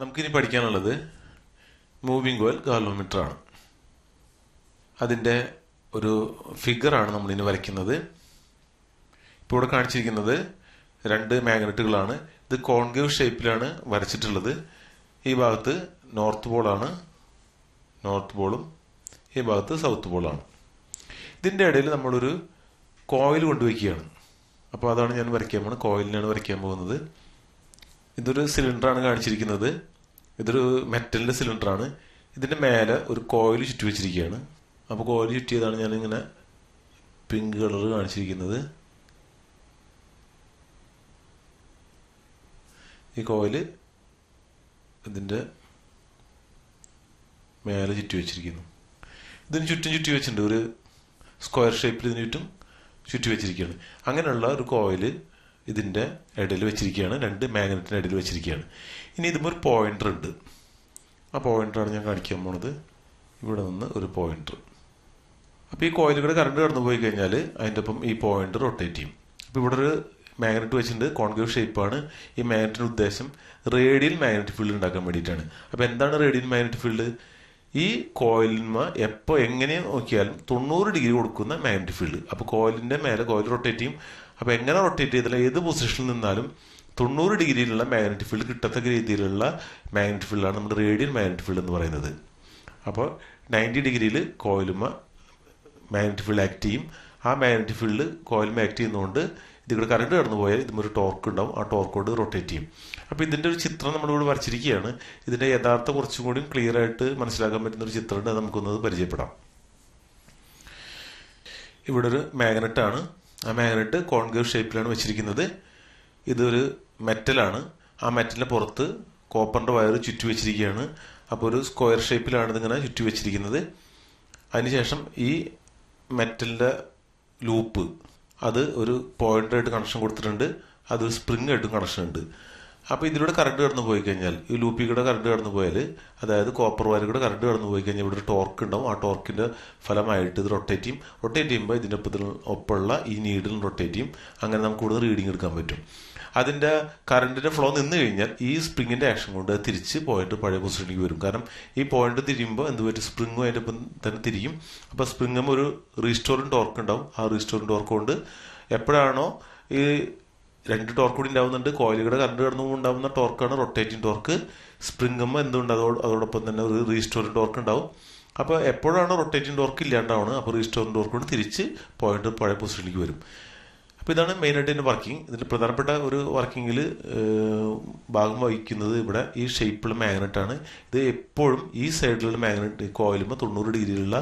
നമുക്കിനി പഠിക്കാനുള്ളത് moving coil galvanometer ആണ്. അതിൻ്റെ ഒരു ഫിഗറാണ് നമ്മളിനി വരയ്ക്കുന്നത്. ഇപ്പോൾ ഇവിടെ കാണിച്ചിരിക്കുന്നത് രണ്ട് മാഗ്നറ്റുകളാണ്. ഇത് കോൺകേവ് ഷേപ്പിലാണ് വരച്ചിട്ടുള്ളത്. ഈ ഭാഗത്ത് നോർത്ത് പോളാണ്, നോർത്ത് പോളും ഈ ഭാഗത്ത് സൗത്ത് പോളാണ്. ഇതിൻ്റെ ഇടയിൽ നമ്മളൊരു കോയിൽ കൊണ്ടുവയ്ക്കുകയാണ്. അപ്പോൾ അതാണ് ഞാൻ വരയ്ക്കാൻ പോകുന്നത്. കോയിലിനാണ് വരയ്ക്കാൻ പോകുന്നത്. ഇതൊരു സിലിണ്ടറാണ് കാണിച്ചിരിക്കുന്നത്. ഇതൊരു മെറ്റലിൻ്റെ സിലിണ്ടറാണ്. ഇതിൻ്റെ മേലെ ഒരു കോയിൽ ചുറ്റി വെച്ചിരിക്കുകയാണ്. അപ്പോൾ കോയിൽ ചുറ്റിയതാണ് ഞാനിങ്ങനെ പിങ്ക് കളർ കാണിച്ചിരിക്കുന്നത്. ഈ കോയിൽ ഇതിൻ്റെ മേലെ ചുറ്റി വെച്ചിരിക്കുന്നു. ഇതിന് ചുറ്റും ചുറ്റി വെച്ചിട്ടുണ്ട്. ഒരു സ്ക്വയർ ഷേപ്പിൽ ഇതിന് ചുറ്റും ചുറ്റി വെച്ചിരിക്കുകയാണ്. അങ്ങനെയുള്ള ഒരു കോയിൽ ഇതിൻ്റെ ഇടയിൽ വെച്ചിരിക്കുകയാണ്. രണ്ട് മാഗ്നറ്റിൻ്റെ ഇടയിൽ വെച്ചിരിക്കുകയാണ്. ഇനി ഇതുമ്പോൾ ഒരു പോയിന്റർ ഉണ്ട്. ആ പോയിന്ററാണ് ഞാൻ കാണിക്കാൻ പോണത്. ഇവിടെ നിന്ന് ഒരു പോയിന്റർ. അപ്പോൾ ഈ കോയിലുകൂടെ കറണ്ട് കടന്നു പോയി കഴിഞ്ഞാൽ അതിൻ്റെ ഒപ്പം ഈ പോയിന്റർ റൊട്ടേറ്റ് ചെയ്യും. അപ്പോൾ ഇവിടെ ഒരു മാഗ്നറ്റ് വെച്ചിട്ടുണ്ട്. കോൺകേവ് ഷേപ്പാണ്. ഈ മാഗ്നറ്റിൻ്റെ ഉദ്ദേശം റേഡിയൽ മാഗ്നറ്റിക് ഫീൽഡ് ഉണ്ടാക്കാൻ വേണ്ടിയിട്ടാണ്. അപ്പോൾ എന്താണ് റേഡിയൽ മാഗ്നറ്റിക് ഫീൽഡ്? ഈ കോയിലിന്മ എപ്പോൾ എങ്ങനെ നോക്കിയാലും 90 ഡിഗ്രി കൊടുക്കുന്ന മാഗ്നറ്റിക് ഫീൽഡ്. അപ്പോൾ കോയിലിൻ്റെ മേലെ കോയിൽ റൊട്ടേറ്റ് ചെയ്യും. അപ്പോൾ എങ്ങനെ റൊട്ടേറ്റ് ചെയ്താലും ഏത് പൊസിഷനിൽ നിന്നാലും 90 ഡിഗ്രിയിലുള്ള മാഗ്നറ്റിക് ഫീൽഡ് കിട്ടത്തക്ക രീതിയിലുള്ള മാഗ്നറ്റിക് ഫീൽഡാണ് നമ്മുടെ റേഡിയൽ മാഗ്നറ്റിക് ഫീൽഡ് എന്ന് പറയുന്നത്. അപ്പോൾ 90 ഡിഗ്രിയിൽ കോയിലുമ മാഗ്നറ്റിക് ഫീൽഡ് ആക്ട് ചെയ്യും. ആ മാഗ്നറ്റിക് ഫീൽഡ് കോയിലുമ ആക്ട് ചെയ്യുന്നതുകൊണ്ട് ഇതിവിടെ കറണ്ട് കടന്നു പോയാൽ ഇതുമൊരു ടോർക്ക് ഉണ്ടാവും. ആ ടോർക്ക് കൊണ്ട് റൊട്ടേറ്റ് ചെയ്യും. അപ്പോൾ ഇതിൻ്റെ ഒരു ചിത്രം നമ്മളിവിടെ വരച്ചിരിക്കുകയാണ്. ഇതിൻ്റെ യഥാർത്ഥ കുറച്ചും കൂടി ക്ലിയർ ആയിട്ട് മനസ്സിലാക്കാൻ പറ്റുന്ന ഒരു ചിത്രമുണ്ട്. അത് നമുക്കൊന്നത് പരിചയപ്പെടാം. ഇവിടെ ഒരു മാഗ്നറ്റാണ്. ആ മാഗ്നറ്റ് കോൺകേവ് ഷേപ്പിലാണ് വെച്ചിരിക്കുന്നത്. ഇതൊരു മെറ്റലാണ്. ആ മെറ്റലിൻ്റെ പുറത്ത് കോപ്പറിൻ്റെ വയർ ചുറ്റി വെച്ചിരിക്കുകയാണ്. അപ്പോൾ ഒരു സ്ക്വയർ ഷേപ്പിലാണ് ഇതിങ്ങനെ ചുറ്റി വെച്ചിരിക്കുന്നത്. അതിനുശേഷം ഈ മെറ്റലിൻ്റെ ലൂപ്പ് അത് ഒരു പോയിന്റായിട്ട് കണക്ഷൻ കൊടുത്തിട്ടുണ്ട്. അതൊരു സ്പ്രിംഗ് ആയിട്ടും കണക്ഷൻ ഉണ്ട്. അപ്പോൾ ഇതിലൂടെ കറണ്ട് കടന്നു പോയി കഴിഞ്ഞാൽ, ഈ ലൂപ്പിൽ കൂടെ കറണ്ട് കടന്നു പോയാൽ, അതായത് കോപ്പർ വയറിൽ കൂടെ കറണ്ട് കടന്നു പോയി കഴിഞ്ഞാൽ ഇവിടെ ഒരു ടോർക്ക് ഉണ്ടാവും. ആ ടോർക്കിൻ്റെ ഫലമായിട്ട് ഇത് റൊട്ടേറ്റ് ചെയ്യും. റൊട്ടേറ്റ് ചെയ്യുമ്പോൾ ഇതിൻ്റെ ഒപ്പമുള്ള ഈ നീഡിൽ റൊട്ടേറ്റ് ചെയ്യും. അങ്ങനെ നമുക്ക് കൂടുതൽ റീഡിങ് എടുക്കാൻ പറ്റും. അതിൻ്റെ കറണ്ടിൻ്റെ ഫ്ലോ നിന്ന് കഴിഞ്ഞാൽ ഈ സ്പ്രിങ്ങിൻ്റെ ആക്ഷൻ കൊണ്ട് തിരിച്ച് പോയിന്റ് പഴയ പൊസിഷനിലേക്ക് വരും. കാരണം ഈ പോയിന്റ് തിരിയുമ്പോൾ എന്ത് പറ്റും? സ്പ്രിങ്ങും അതിൻ്റെ ഒപ്പം തന്നെ തിരിയും. അപ്പോൾ സ്പ്രിങ്ങും ഒരു റീസ്റ്റോറിങ് ടോർക്ക് ഉണ്ടാവും. ആ റീസ്റ്റോറിങ് ടോർക്ക് കൊണ്ട് എപ്പോഴാണോ ഈ രണ്ട് ടോർക്ക് കൂടി ഉണ്ടാവുന്നുണ്ട്, കോയിലുകളുടെ കറണ്ട് കടന്നു ഉണ്ടാകുന്ന ടോർക്കാണ് റൊട്ടേറ്റിംഗ് ടോർക്ക്. സ്പ്രിങ്ങുമ്പോൾ എന്തുണ്ട്? അതോടൊപ്പം തന്നെ ഒരു റീസ്റ്റോറിംഗ് ടോർക്ക് ഉണ്ടാവും. അപ്പോൾ എപ്പോഴാണോ റൊട്ടേറ്റിംഗ് ടോർക്ക് ഇല്ലാണ്ടാവുന്നത്, അപ്പോൾ റീസ്റ്റോറിംഗ് ടോർക്ക് കൊണ്ട് തിരിച്ച് പോയിന്റ് പഴയ പൊസിഷനിലേക്ക് വരും. അപ്പോൾ ഇതാണ് മെയിനായിട്ട് ഇതിൻ്റെ വർക്കിംഗ്. ഇതിൽ പ്രധാനപ്പെട്ട ഒരു വർക്കിങ്ങിൽ ഭാഗം വഹിക്കുന്നത് ഇവിടെ ഈ ഷേപ്പുള്ള മാഗ്നറ്റാണ്. ഇത് എപ്പോഴും ഈ സൈഡിലുള്ള മാഗ്നറ്റ് കോയിലുമ്പോൾ 90 ഡിഗ്രിയിലുള്ള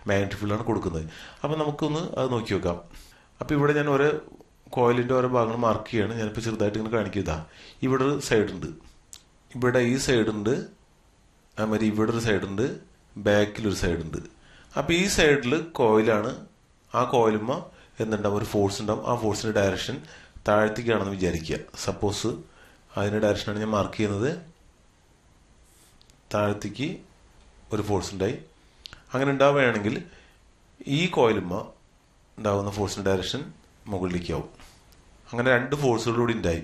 മാഗ്നറ്റിക് ഫീൽഡാണ് കൊടുക്കുന്നത്. അപ്പോൾ നമുക്കൊന്ന് അത് നോക്കി നോക്കാം. അപ്പോൾ ഇവിടെ ഞാൻ ഓരോ കോയിലിൻ്റെ ഓരോ ഭാഗങ്ങൾ മാർക്ക് ചെയ്യാണ്. ഞാനിപ്പോൾ ചെറുതായിട്ട് ഇങ്ങനെ കാണിക്കുക. ഇവിടെ ഒരു സൈഡുണ്ട്, ഇവിടെ ഈ സൈഡുണ്ട്, അതുമാതിരി ഇവിടെ ഒരു സൈഡുണ്ട്, ബാക്കിലൊരു സൈഡുണ്ട്. അപ്പോൾ ഈ സൈഡിൽ കോയിലാണ്. ആ കോയിലുമ്പോൾ എന്തുണ്ടാവും? ഒരു ഫോഴ്സ് ഉണ്ടാവും. ആ ഫോഴ്സിൻ്റെ ഡയറക്ഷൻ താഴത്തേക്കാണെന്ന് വിചാരിക്കുക. സപ്പോസ് അതിൻ്റെ ഡയറക്ഷനാണ് ഞാൻ മാർക്ക് ചെയ്യുന്നത്. താഴത്തേക്ക് ഒരു ഫോഴ്സ് ഉണ്ടായി. അങ്ങനെ ഉണ്ടാവുകയാണെങ്കിൽ ഈ കോയിലുമ്പോൾ ഉണ്ടാകുന്ന ഫോഴ്സിൻ്റെ ഡയറക്ഷൻ മുകളിലേക്കാവും. അങ്ങനെ രണ്ട് ഫോഴ്സുകളൂടെ ഉണ്ടായി.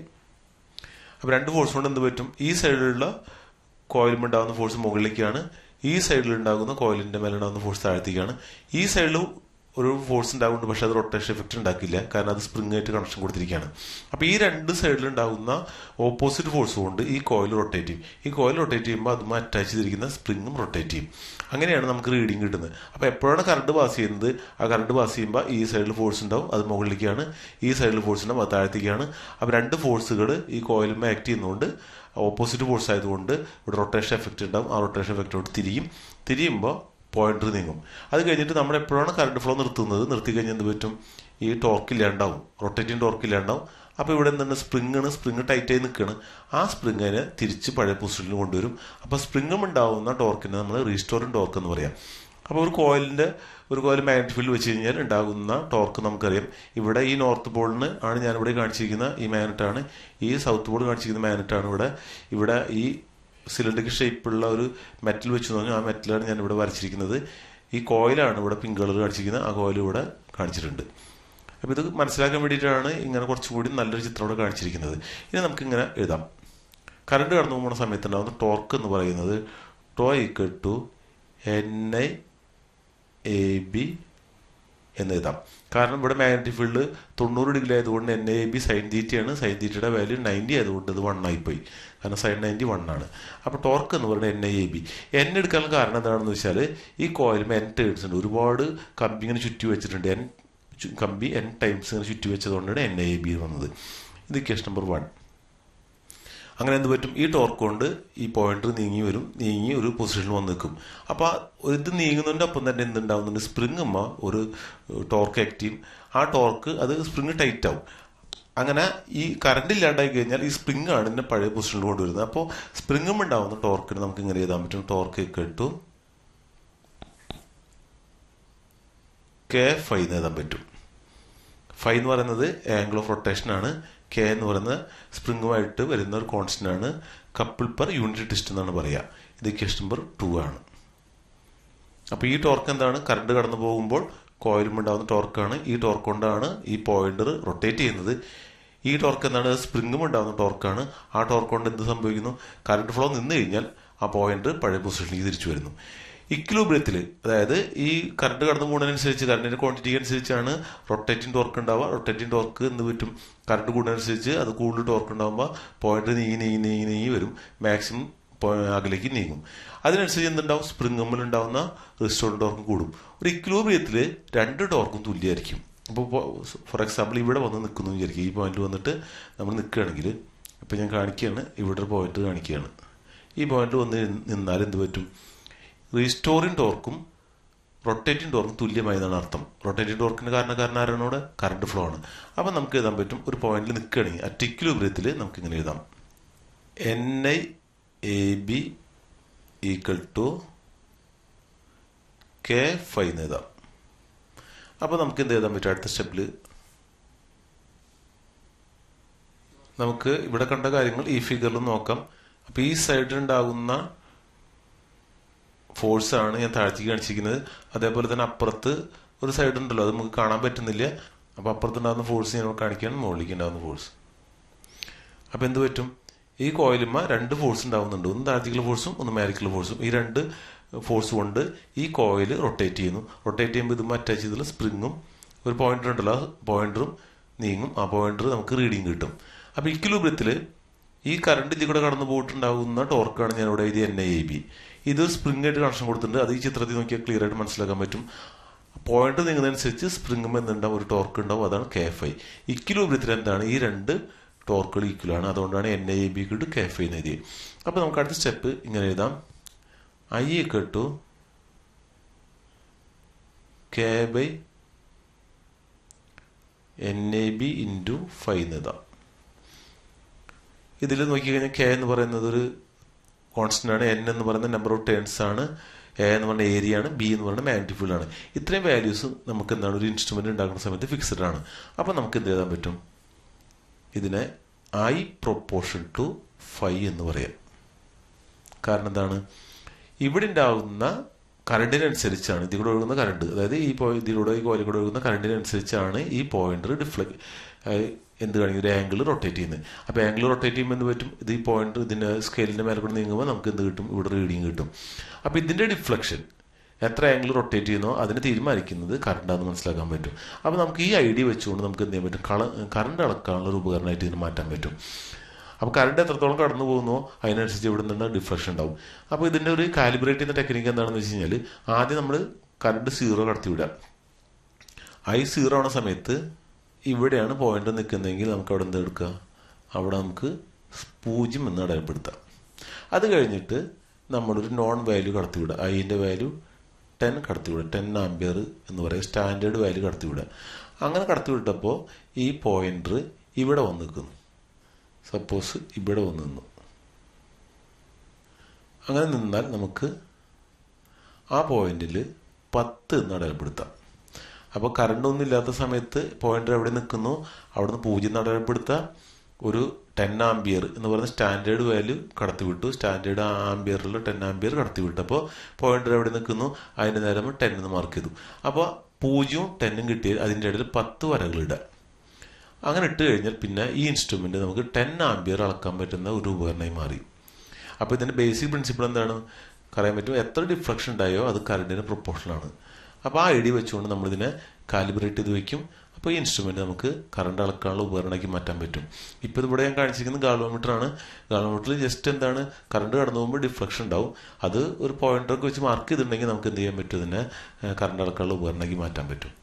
അപ്പോൾ രണ്ട് ഫോഴ്സ് കൊണ്ട് എന്ത് പറ്റും? ഈ സൈഡിലുള്ള കോയിലുമ്പോൾ ഉണ്ടാകുന്ന ഫോഴ്സ് മുകളിലേക്കാണ്. ഈ സൈഡിൽ ഉണ്ടാകുന്ന കോയിലിൻ്റെ മേലെ ഉണ്ടാകുന്ന ഫോഴ്സ് താഴത്തേക്കാണ്. ഈ സൈഡിൽ ഒരു ഫോഴ്സ് ഉണ്ടാകുന്നുണ്ട്, പക്ഷെ അത് റൊട്ടേഷൻ എഫക്റ്റ് ഉണ്ടാക്കില്ല. കാരണം അത് സ്പ്രിംഗ് ആയിട്ട് കണക്ഷൻ കൊടുത്തിരിക്കുകയാണ്. അപ്പോൾ ഈ രണ്ട് സൈഡിലുണ്ടാകുന്ന ഓപ്പോസിറ്റ് ഫോഴ്സ് കൊണ്ട് ഈ കോയിൽ റൊട്ടേറ്റ് ചെയ്യും. ഈ കോയിൽ റൊട്ടേറ്റ് ചെയ്യുമ്പോൾ അതുമായി അറ്റാച്ച് ചെയ്തിരിക്കുന്ന സ്പ്രിങ്ങും റൊട്ടേറ്റ് ചെയ്യും. അങ്ങനെയാണ് നമുക്ക് റീഡിങ് കിട്ടുന്നത്. അപ്പോൾ എപ്പോഴാണ് കറണ്ട് പാസ് ചെയ്യുന്നത്? ആ കറണ്ട് പാസ് ചെയ്യുമ്പോൾ ഈ സൈഡിൽ ഫോഴ്സ് ഉണ്ടാവും, അത് മുകളിലേക്കാണ്. ഈ സൈഡിൽ ഫോഴ്സ് ഉണ്ടാവും, അത് താഴത്തേക്കാണ്. അപ്പോൾ രണ്ട് ഫോഴ്സുകൾ ഈ കോയിലുമ്പോൾ ആക്ട് ചെയ്യുന്നതുകൊണ്ട് ഓപ്പോസിറ്റ് ഫോഴ്സ് ആയതുകൊണ്ട് ഇവിടെ റൊട്ടേഷൻ എഫക്റ്റ് ഉണ്ടാവും. ആ റൊട്ടേഷൻ എഫക്റ്റോട് തിരിയുമ്പോൾ പോയിന്റർ നീങ്ങും. അത് കഴിഞ്ഞിട്ട് നമ്മൾ എപ്പോഴാണ് കറണ്ട് ഫ്ലോ നിർത്തി കഴിഞ്ഞാൽ എന്ത് പറ്റും? ഈ ടോർക്ക് ഇല്ലാണ്ടാവും, റൊട്ടേറ്റിംഗ് ടോർക്ക് ഇല്ലാണ്ടാവും. അപ്പോൾ ഇവിടെ എന്താണ്? സ്പ്രിങ് ടൈറ്റായി നിൽക്കുകയാണ്. ആ സ്പ്രിങ്ങിനെ തിരിച്ച് പഴയ പൊസിഷനിൽ കൊണ്ടുവരും. അപ്പോൾ സ്പ്രിങ്ങും ഉണ്ടാവുന്ന ടോർക്കിനെ നമ്മൾ റീസ്റ്റോറിംഗ് ടോർക്ക് എന്ന് പറയാം. അപ്പോൾ ഒരു കോയിൽ മാഗ്നറ്റിക് ഫീൽഡ് വെച്ച് കഴിഞ്ഞാൽ ഉണ്ടാകുന്ന ടോർക്ക് നമുക്കറിയാം. ഇവിടെ ഈ നോർത്ത് പോളിന് ആണ് ഞാനിവിടെ കാണിച്ചിരിക്കുന്ന ഈ മാഗ്നറ്റാണ്. ഈ സൗത്ത് പോൾ കാണിച്ചിരിക്കുന്ന മാഗ്നറ്റാണ്. ഇവിടെ ഈ സിലിണ്ടറിക്കൽ ഷേപ്പുള്ള ഒരു മെറ്റൽ വെച്ച് പറഞ്ഞു. ആ മെറ്റലാണ് ഞാൻ ഇവിടെ വരച്ചിരിക്കുന്നത്. ഈ കോയിലാണ് ഇവിടെ പിങ്ക് കളർ കാണിച്ചിരിക്കുന്നത്. ആ കോയിൽ ഇവിടെ കാണിച്ചിട്ടുണ്ട്. അപ്പോൾ ഇത് മനസ്സിലാക്കാൻ വേണ്ടിയിട്ടാണ് ഇങ്ങനെ കുറച്ചുകൂടി നല്ലൊരു ചിത്രം ഇവിടെ കാണിച്ചിരിക്കുന്നത്. ഇനി നമുക്കിങ്ങനെ എഴുതാം. കറണ്ട് കടന്നു പോകുന്ന സമയത്ത് ഉണ്ടാകുന്ന ടോർക്ക് എന്ന് പറയുന്നത് tau equal to NI AB എന്ന് എഴുതാം. കാരണം ഇവിടെ മാഗ്നറ്റിക് ഫീൽഡ് 90 ഡിഗ്രി ആയതുകൊണ്ട് NIAB സൈൻ തീറ്റയാണ്. സൈൻ തീറ്റയുടെ വാല്യൂ 90 ആയതുകൊണ്ട് ഇത് 1 ആയിപ്പോയി. കാരണം സൈൻ 90 1 ആണ്. അപ്പോൾ ടോർക്ക് എന്ന് പറയുന്നത് NIAB. N എടുക്കാനുള്ള കാരണം എന്താണെന്ന് വെച്ചാൽ ഈ കോയിലും N ടേൺസ് ഉണ്ട്. ഒരുപാട് കമ്പി ഇങ്ങനെ ചുറ്റി വെച്ചിട്ടുണ്ട്. കമ്പി N ടൈംസ് ഇങ്ങനെ ചുറ്റി വെച്ചതുകൊണ്ടാണ് NIAB വന്നത്. ഇത് ഇക്വേഷൻ നമ്പർ 1. അങ്ങനെ എന്ത് പറ്റും? ഈ ടോർക്ക് കൊണ്ട് ഈ പോയിന്റർ നീങ്ങി ഒരു പൊസിഷനിൽ വന്ന് നിൽക്കും. അപ്പോൾ ഇത് നീങ്ങുന്നതിൻ്റെ ഒപ്പം തന്നെ എന്തുണ്ടാവുന്നുണ്ട്? സ്പ്രിങ് ഒരു ടോർക്ക് ആക്റ്റീവ്. ആ ടോർക്ക് അത് സ്പ്രിങ് ടൈറ്റ് ആവും. അങ്ങനെ ഈ കറണ്ട് ഇല്ലാണ്ടായി കഴിഞ്ഞാൽ ഈ സ്പ്രിങ് ആണ് ഇതിനെ പഴയ പൊസിഷനിൽ കൊണ്ടുവരുന്നത്. അപ്പോൾ സ്പ്രിങ്ങും ഉണ്ടാവുന്ന ടോർക്കിന് നമുക്ക് ഇങ്ങനെ എഴുതാൻ പറ്റും. ടോർക്ക് ഇക്വൽ K ഫൈ എന്ന് എഴുതാൻ പറ്റും. ഫൈ എന്ന് പറയുന്നത് ആംഗിൾ ഓഫ് റൊട്ടേഷൻ ആണ്. K എന്ന് പറയുന്ന സ്പ്രിങ്ങുമായിട്ട് വരുന്ന ഒരു കോൺസ്റ്റന്റ് ആണ്. കപ്പിൾ പെർ യൂണിറ്റ് ഡിസ്റ്റൻസ് എന്നാണ് പറയുക. ഇത് ഇക്വേഷൻ നമ്പർ 2 ആണ്. അപ്പോൾ ഈ ടോർക്ക് എന്താണ്? കറണ്ട് കടന്നു പോകുമ്പോൾ കോയിലും ഉണ്ടാകുന്ന ടോർക്കാണ്. ഈ ടോർക്ക് കൊണ്ടാണ് ഈ പോയിന്റർ റൊട്ടേറ്റ് ചെയ്യുന്നത്. ഈ ടോർക്ക് എന്താണ്? സ്പ്രിങ്ങും ഉണ്ടാകുന്ന ടോർക്കാണ്. ആ ടോർക്ക് കൊണ്ട് എന്ത് സംഭവിക്കുന്നു? കറണ്ട് ഫ്ലോ നിന്ന് കഴിഞ്ഞാൽ ആ പോയിന്റർ പഴയ പൊസിഷനിലേക്ക് തിരിച്ചു വരുന്നു. ഇക്വിലിബ്രിയത്തിൽ, അതായത് ഈ കറണ്ട് കടന്നു പോകുന്നതിനനുസരിച്ച് കറണ്ടിന്റെ ക്വാണ്ടിറ്റി അനുസരിച്ചാണ് റൊട്ടേറ്റിംഗ് ടോർക്ക് ഉണ്ടാവുക. റൊട്ടേറ്റിംഗ് ടോർക്ക് എന്ത് പറ്റും? കറണ്ട് കൂടുന്നതനുസരിച്ച് അത് കൂടുതൽ ടോർക്ക് ഉണ്ടാകുമ്പോൾ പോയിന്റ് നീങ്ങി വരും. മാക്സിമം അകലേക്ക് നീങ്ങും. അതിനനുസരിച്ച് എന്തുണ്ടാവും? സ്പ്രിംഗ് തമ്മിൽ ഉണ്ടാവുന്ന റെസിസ്റ്റോറിംഗ് ടോർക്ക് കൂടും. ഒരു ഇക്വിലിബ്രിയത്തിൽ രണ്ട് ടോർക്കും തുല്യമായിരിക്കും. അപ്പോൾ ഫോർ എക്സാമ്പിൾ ഇവിടെ വന്ന് നിൽക്കുന്നു വിചാരിക്കും. ഈ പോയിന്റ് വന്നിട്ട് നമ്മൾ നിൽക്കുകയാണെങ്കിൽ, ഇപ്പം ഞാൻ കാണിക്കുകയാണ്, ഇവിടെ ഒരു പോയിന്റ് കാണിക്കുകയാണ്. ഈ പോയിന്റ് വന്ന് നിന്നാൽ എന്ത് പറ്റും? റീസ്റ്റോറിംഗ് ടോർക്കും റൊട്ടേറ്റിംഗ് ടോർക്കും തുല്യമായി എന്നാണ് അർത്ഥം. റൊട്ടേറ്റിംഗ് ടോർക്കിന് കാരണം ആരാണ്? ഇവിടെ കറണ്ട് ഫ്ലോ ആണ്. അപ്പം നമുക്ക് എഴുതാൻ പറ്റും, ഒരു പോയിന്റിൽ നിൽക്കുകയാണെങ്കിൽ അറ്റ് ഇക്വിലിബ്രിയത്തിൽ നമുക്ക് ഇങ്ങനെ എഴുതാം, NIAB equal to K phi എന്ന് എഴുതാം. അപ്പോൾ നമുക്ക് എന്ത് എഴുതാൻ പറ്റും? അടുത്ത സ്റ്റെപ്പിൽ നമുക്ക് ഇവിടെ കണ്ട കാര്യങ്ങൾ ഈ ഫിഗറിൽ നോക്കാം. അപ്പോൾ ഈ സൈഡിലുണ്ടാകുന്ന ഫോഴ്സ് ആണ് ഞാൻ താഴ്ത്തേക്ക് കാണിച്ചിരിക്കുന്നത്. അതേപോലെ തന്നെ അപ്പുറത്ത് ഒരു സൈഡ് ഉണ്ടല്ലോ, അത് നമുക്ക് കാണാൻ പറ്റുന്നില്ല. അപ്പോൾ അപ്പുറത്തുണ്ടാകുന്ന ഫോഴ്സ് ഞാൻ കാണിക്കുകയാണ്, മുകളിലേക്ക് ഉണ്ടാകുന്ന ഫോഴ്സ്. അപ്പോൾ എന്ത് പറ്റും? ഈ കോയിലുമ്മ രണ്ട് ഫോഴ്സ് ഉണ്ടാകുന്നുണ്ട്. ഒന്ന് താഴ്ത്തേക്കുള്ള ഫോഴ്സും ഒന്ന് മേലേക്കുള്ള ഫോഴ്സും. ഈ രണ്ട് ഫോഴ്സ് കൊണ്ട് ഈ കോയിൽ റൊട്ടേറ്റ് ചെയ്യുന്നു. റൊട്ടേറ്റ് ചെയ്യുമ്പോൾ ഇതും അറ്റാച്ച് ചെയ്തുള്ള സ്പ്രിങ്ങും ഒരു പോയിന്റർ ഉണ്ടല്ലോ, ആ പോയിന്ററും നീങ്ങും. ആ പോയിന്റർ നമുക്ക് റീഡിങ് കിട്ടും. അപ്പോൾ ഇക്വിലിബ്രിയത്തിൽ ഈ കറണ്ട് ഇതിൽ കൂടെ കടന്നു പോയിട്ടുണ്ടാകുന്ന ടോർക്കാണ് ഞാൻ ഇവിടെ എഴുതി NIAB. ഇത് സ്പ്രിംഗ് ആയിട്ട് കണക്ഷൻ കൊടുത്തിട്ടുണ്ട്. അത് ഈ ചിത്രത്തിൽ നോക്കിയാൽ ക്ലിയർ ആയിട്ട് മനസ്സിലാക്കാൻ പറ്റും. പോയിന്റ് നീങ്ങുന്നതനുസരിച്ച് സ്പ്രിംഗും എന്തുണ്ടാവും? ഒരു ടോർക്ക് ഉണ്ടാവും. അതാണ് K ഫൈ. ഇക്വിലിബ്രിയത്തിൽ എന്താണ്? ഈ രണ്ട് ടോർക്കുകൾ ഈക്വലാണ്. അതുകൊണ്ടാണ് NIAB ഇക്വൽ K ഫൈ എന്ന് എഴുതിയത്. അപ്പോൾ നമുക്ക് അടുത്ത സ്റ്റെപ്പ് ഇങ്ങനെ എഴുതാം, I equal to K by NAB into phi എന്ന് എഴുതാം. ഇതിൽ നോക്കിക്കഴിഞ്ഞാൽ K എന്ന് പറയുന്നത് ഒരു കോൺസ്റ്റന്റ് ആണ്. N എന്ന് പറയുന്ന നമ്പർ ഓഫ് ടേൺസ് ആണ്. A എന്ന് പറഞ്ഞ ഏരിയ ആണ്. B എന്ന് പറയുന്ന മാഗ്നറ്റിക് ഫീൽഡ് ആണ്. ഇത്രയും വാല്യൂസ് നമുക്ക് എന്താണ് ഒരു ഇൻസ്ട്രുമെന്റ് ഉണ്ടാക്കുന്ന സമയത്ത് ഫിക്സഡ് ആണ്. അപ്പോൾ നമുക്ക് എന്ത് എഴുതാൻ പറ്റും? ഇതിനെ I പ്രൊപ്പോർഷൻ ടു ഫൈ എന്ന് പറയാം. കാരണം എന്താണ്? ഇവിടെ ഉണ്ടാകുന്ന കറണ്ടിനനുസരിച്ചാണ് ഇതിലൂടെ ഒഴുകുന്ന കറണ്ട്, അതായത് ഈ ഇതിലൂടെ ഈ കോയിലൂടെ ഒഴുകുന്ന കറണ്ടിനനുസരിച്ചാണ് ഈ പോയിന്റർ എന്ത് കാണിക്കും? ഒരു ആംഗിൾ റൊട്ടേറ്റ് ചെയ്യുന്നത്. അപ്പോൾ ആംഗിൾ റൊട്ടേറ്റ് ചെയ്യുമ്പോൾ എന്ത് പറ്റും? ഇത് ഈ പോയിന്റ് ഇതിന്റെ സ്കെയിലിന്റെ മേലെ കൂടെ നീങ്ങുമ്പോൾ നമുക്ക് എന്ത് കിട്ടും? ഇവിടെ റീഡിങ് കിട്ടും. അപ്പോൾ ഇതിന്റെ ഡിഫ്ലക്ഷൻ എത്ര ആംഗിൾ റൊട്ടേറ്റ് ചെയ്യുന്നോ അതിന് തീരുമാനിക്കുന്നത് കറണ്ടാണെന്ന് മനസ്സിലാക്കാൻ പറ്റും. അപ്പോൾ നമുക്ക് ഈ ഐഡിയ വെച്ചുകൊണ്ട് നമുക്ക് എന്ത് ചെയ്യാൻ പറ്റും? കറണ്ട് അളക്കാനുള്ള ഒരു ഉപകരണമായിട്ട് ഇതിന് മാറ്റാൻ പറ്റും. അപ്പോൾ കറണ്ട് എത്രത്തോളം കടന്നു പോകുന്നോ അതിനനുസരിച്ച് ഇവിടെ നിന്ന് ഡിഫ്ലക്ഷൻ ഉണ്ടാവും. അപ്പോൾ ഇതിന്റെ ഒരു കാലിബ്രേറ്റ് ചെയ്യുന്ന ടെക്നിക്ക് എന്താണെന്ന് വെച്ച് കഴിഞ്ഞാൽ, ആദ്യം നമ്മൾ കറണ്ട് 0 കടത്തിവിടുക. I 0 ആവുന്ന സമയത്ത് ഇവിടെയാണ് പോയിന്റ് നിൽക്കുന്നതെങ്കിൽ നമുക്ക് അവിടെ എന്ത് എടുക്കുക? അവിടെ നമുക്ക് 0 എന്ന് അടയാളപ്പെടുത്താം. അത് കഴിഞ്ഞിട്ട് നമ്മളൊരു നോൺ വാല്യൂ കടത്തിവിടുക. Iന്റെ വാല്യൂ 10 കടത്തിവിടുക. 10 ആംപിയർ എന്ന് പറയുക സ്റ്റാൻഡേർഡ് വാല്യൂ കടത്തിവിടുക. അങ്ങനെ കടത്തിവിട്ടപ്പോൾ ഈ പോയിന്റർ ഇവിടെ വന്ന് നിൽക്കുന്നു. സപ്പോസ് ഇവിടെ വന്ന് നിന്നു. അങ്ങനെ നിന്നാൽ നമുക്ക് ആ പോയിന്റിൽ 10 എന്ന് അടയാളപ്പെടുത്താം. അപ്പോൾ കറണ്ട് ഒന്നും ഇല്ലാത്ത സമയത്ത് പോയിന്റർ എവിടെ നിൽക്കുന്നു അവിടുന്ന് 0 അടയാളപ്പെടുത്തുക. ഒരു 10 ആംപിയർ എന്ന് പറയുന്ന സ്റ്റാൻഡേർഡ് വാല്യൂ കടത്തിവിട്ടു. സ്റ്റാൻഡേർഡ് ആംപിയറിൽ 10 ആംപിയർ കടത്തിവിട്ടപ്പോൾ പോയിന്റർ എവിടെ നിൽക്കുന്നു അതിൻ്റെ നേരം 10 എന്ന് മാർക്ക് ചെയ്തു. അപ്പോൾ 0ഉം 10ഉം കിട്ടിയാൽ അതിൻ്റെ ഇടയിൽ 10 വരകളിടുക. അങ്ങനെ ഇട്ട് കഴിഞ്ഞാൽ പിന്നെ ഈ ഇൻസ്ട്രുമെന്റ് നമുക്ക് 10 ആംപിയർ അളക്കാൻ പറ്റുന്ന ഒരു ഉപകരണമായി മാറി. അപ്പോൾ ഇതിന്റെ ബേസിക് പ്രിൻസിപ്പിൾ എന്താണ്? പറയാൻ പറ്റും എത്ര ഡിഫ്ലക്ഷൻ ഉണ്ടായോ അത് കറണ്ടിന് പ്രൊപ്പോർഷനാണ്. അപ്പോൾ ആ ഐഡിയ വെച്ചുകൊണ്ട് നമ്മളിതിനെ കാലിബ്രേറ്റ് ചെയ്ത് വെക്കും. അപ്പോൾ ഈ ഇൻസ്ട്രുമെന്റ് നമുക്ക് കറണ്ട് അളക്കാനുള്ള ഉപകരണമാക്കി മാറ്റാൻ പറ്റും. ഇപ്പോൾ ഇവിടെ ഞാൻ കാണിച്ചിരിക്കുന്നത് ഗാൽവോമീറ്റർ ആണ്. ഗാൽവോമീറ്ററിൽ ജസ്റ്റ് എന്താണ് കറണ്ട് കടന്നു പോകുമ്പോൾ ഡിഫ്ലക്ഷൻ ഉണ്ടാവും. അത് ഒരു പോയിന്ററൊക്കെ വെച്ച് മാർക്ക് ചെയ്തിട്ടുണ്ടെങ്കിൽ നമുക്ക് എന്ത് ചെയ്യാൻ പറ്റും? ഇതിനെ കറണ്ട് അളക്കാനുള്ള ഉപകരണമാക്കി മാറ്റാൻ പറ്റും.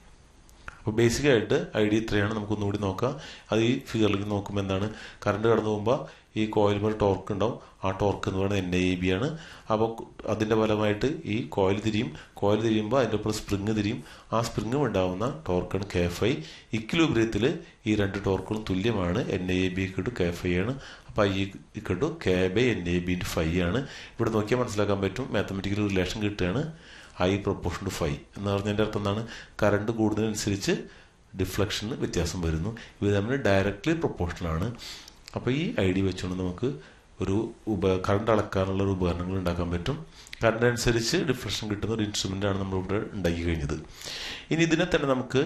അപ്പോൾ ബേസിക്കായിട്ട് ഐഡിയ ഇത്രയാണ്. നമുക്കൊന്നുകൂടി നോക്കാം. അത് ഈ ഫിഗറിലേക്ക് നോക്കുമ്പോൾ എന്താണ് കറണ്ട് കടന്നു പോകുമ്പോൾ ഈ കോയിൽ ഒരു ടോർക്ക് ഉണ്ടാവും. ആ ടോർക്ക് എന്ന് പറയുന്നത് NAB ആണ്. അപ്പോൾ അതിൻ്റെ ഫലമായിട്ട് ഈ കോയിൽ തിരിയുമ്പോൾ അതിൻ്റെ ഒപ്പം സ്പ്രിങ് തിരിയും. ആ സ്പ്രിങ്ങും ഉണ്ടാവുന്ന ടോർക്കാണ് K∅. ഇക്വിലിബ്രിയത്തിൽ ഈ രണ്ട് ടോർക്കുകളും തുല്യമാണ്. NAB K∅ ആണ്. അപ്പോൾ I K/NAB/φ ആണ്. ഇവിടെ നോക്കിയാൽ മനസ്സിലാക്കാൻ പറ്റും. മാത്തമെറ്റിക്കൽ റിലേഷൻ കിട്ടുകയാണ്. I പ്രൊപ്പോർഷൻ ടു φ എന്ന് പറഞ്ഞതിൻ്റെ അർത്ഥം എന്താണ്? കറണ്ട് കൂടുന്നതിനനുസരിച്ച് ഡിഫ്ലക്ഷന് വ്യത്യാസം വരുന്നു. ഇവ തമ്മിൽ ഡയറക്റ്റ്ലി പ്രൊപ്പോർഷനാണ്. അപ്പോൾ ഈ ഐഡിയ വെച്ചുകൊണ്ട് നമുക്ക് ഒരു കറണ്ട് അളക്കാനുള്ള ഒരു ഉപകരണങ്ങൾ ഉണ്ടാക്കാൻ പറ്റും. കറണ്ട് അനുസരിച്ച് ഡിഫ്ലക്ഷൻ കിട്ടുന്ന ഒരു ഇൻസ്ട്രുമെൻ്റ് ആണ് നമ്മളിവിടെ ഉണ്ടാക്കി കഴിഞ്ഞത്. ഇനി ഇതിനെ തന്നെ നമുക്ക്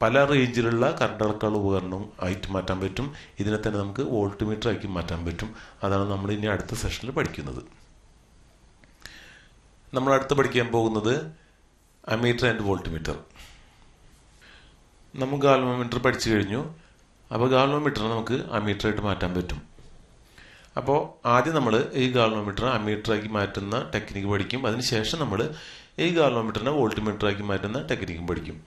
പല റേഞ്ചിലുള്ള കറണ്ട് അളക്കാനുള്ള ഉപകരണം ആയിട്ട് മാറ്റാൻ പറ്റും. ഇതിനെ തന്നെ നമുക്ക് വോൾട്ട്മീറ്റർ ആക്കി മാറ്റാൻ പറ്റും. അതാണ് നമ്മൾ ഇനി അടുത്ത സെഷനിൽ പഠിക്കുന്നത്. നമ്മൾ അടുത്ത് പഠിക്കാൻ പോകുന്നത് അമ്മീറ്റർ ആൻഡ് വോൾട്ട്മീറ്റർ. നമ്മൾ ഗാൽവോമീറ്റർ പഠിച്ചു കഴിഞ്ഞു. അപ്പോൾ ഗാൽവോമീറ്ററിനെ നമുക്ക് അമ്മീറ്ററായിട്ട് മാറ്റാൻ പറ്റും. അപ്പോൾ ആദ്യം നമ്മൾ ഈ ഗാൽവോമീറ്ററിനെ അമ്മീറ്ററാക്കി മാറ്റുന്ന ടെക്നിക്ക് പഠിക്കും. അതിനുശേഷം നമ്മൾ ഈ ഗാൽവോമീറ്ററിനെ വോൾട്ട്മീറ്ററാക്കി മാറ്റുന്ന ടെക്നിക്കും പഠിക്കും.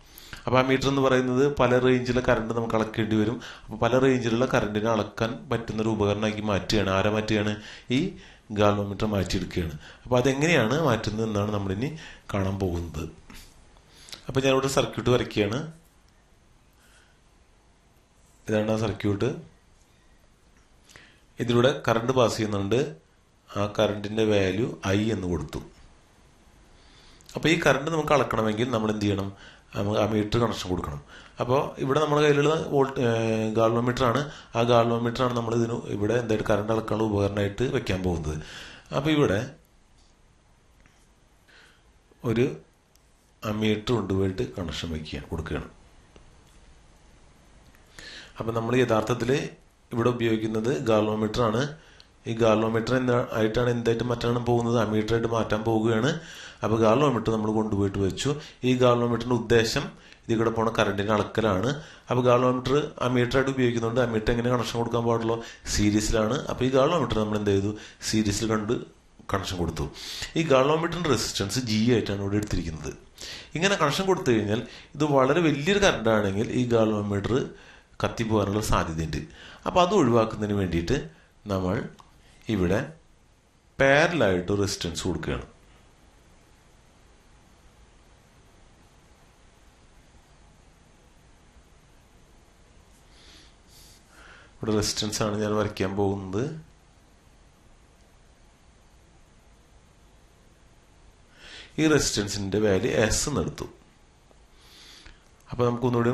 അപ്പോൾ അമ്മീറ്റർ എന്ന് പറയുന്നത് പല റേഞ്ചിലെ കറണ്ട് നമുക്ക് അളക്കേണ്ടി വരും. അപ്പോൾ പല റേഞ്ചിലുള്ള കറണ്ടിനെ അളക്കാൻ പറ്റുന്നൊരു ഉപകരണമാക്കി മാറ്റുകയാണ്. ആരെ മാറ്റുകയാണ്? ഈ ഗാൽവോമീറ്റർ മാറ്റിയെടുക്കുകയാണ്. അപ്പോൾ അതെങ്ങനെയാണ് മാറ്റുന്നത് എന്നാണ് നമ്മളിനി കാണാൻ പോകുന്നത്. അപ്പോൾ ഞാനിവിടെ സർക്യൂട്ട് വരയ്ക്കുകയാണ്. ഇതാണ് ആ സർക്യൂട്ട്. ഇതിലൂടെ കറണ്ട് പാസ് ചെയ്യുന്നുണ്ട്. ആ കറണ്ടിന്റെ വാല്യൂ I എന്ന് കൊടുത്തു. അപ്പോൾ ഈ കറണ്ട് നമുക്ക് അളക്കണമെങ്കിൽ നമ്മൾ എന്ത് ചെയ്യണം? നമുക്ക് ആ മീറ്റർ കണക്ഷൻ കൊടുക്കണം. അപ്പോൾ ഇവിടെ നമ്മുടെ കയ്യിലുള്ള ഗാൽവോമീറ്റർ ആണ്. ആ ഗാൽവോമീറ്റർ ആണ് നമ്മൾ ഇവിടെ എന്തായിട്ട് കറണ്ട് അളക്കാനുള്ള ഉപകരണമായിട്ട് വെക്കാൻ പോകുന്നത്. അപ്പോൾ ഇവിടെ ഒരു അമ്മീറ്റർ കൊണ്ടുപോയിട്ട് കണക്ഷൻ കൊടുക്കുകയാണ്. അപ്പം നമ്മൾ യഥാർത്ഥത്തിൽ ഇവിടെ ഉപയോഗിക്കുന്നത് ഗാൽവോമീറ്റർ ആണ്. ഈ ഗാൽവോമീറ്റർ ആയിട്ടാണ് എന്തായിട്ട് മാറ്റാൻ പോകുന്നത്? അമ്മീറ്ററായിട്ട് മാറ്റാൻ പോവുകയാണ്. അപ്പോൾ ഗാൽവോമീറ്റർ നമ്മൾ കൊണ്ടുപോയിട്ട് വെച്ചു. ഈ ഗാൽവോമീറ്ററിന്റെ ഉദ്ദേശം ഇതിൽ കൂടെ പോണ കറണ്ടിന്റെ അളക്കലാണ്. അപ്പോൾ ഗാൽവോമീറ്റർ അമ്മീറ്ററായിട്ട് ഉപയോഗിക്കുന്നുണ്ട്. അമ്മീറ്റർ എങ്ങനെ കണക്ഷൻ കൊടുക്കാൻ പാടുള്ളൂ? സീരീസിലാണ്. അപ്പോൾ ഈ ഗാൽവോമീറ്റർ നമ്മൾ എന്ത് ചെയ്തു? സീരീസിൽ കണക്ഷൻ കൊടുത്തു. ഈ ഗാൽവോമീറ്ററിന്റെ റെസിസ്റ്റൻസ് G ആയിട്ടാണ് ഇവിടെ എടുത്തിരിക്കുന്നത്. ഇങ്ങനെ കണക്ഷൻ കൊടുത്തു കഴിഞ്ഞാൽ ഇത് വളരെ വലിയൊരു കറണ്ട് ആണെങ്കിൽ ഈ ഗാൽവോമീറ്റർ കത്തിപ്പോകാനുള്ള സാധ്യതയുണ്ട്. അപ്പോൾ അത് ഒഴിവാക്കുന്നതിന് വേണ്ടിയിട്ട് നമ്മൾ ഇവിടെ പാരലായിട്ട് റെസിസ്റ്റൻസ് കൊടുക്കുകയാണ്. ഇവിടെ റെസിസ്റ്റൻസ് ആണ് ഞാൻ വരയ്ക്കാൻ പോകുന്നത്. ഈ റെസിസ്റ്റൻസിന്റെ വാല്യൂ S എന്ന് എടുത്തു. അപ്പോൾ നമുക്കൊന്നുകൂടി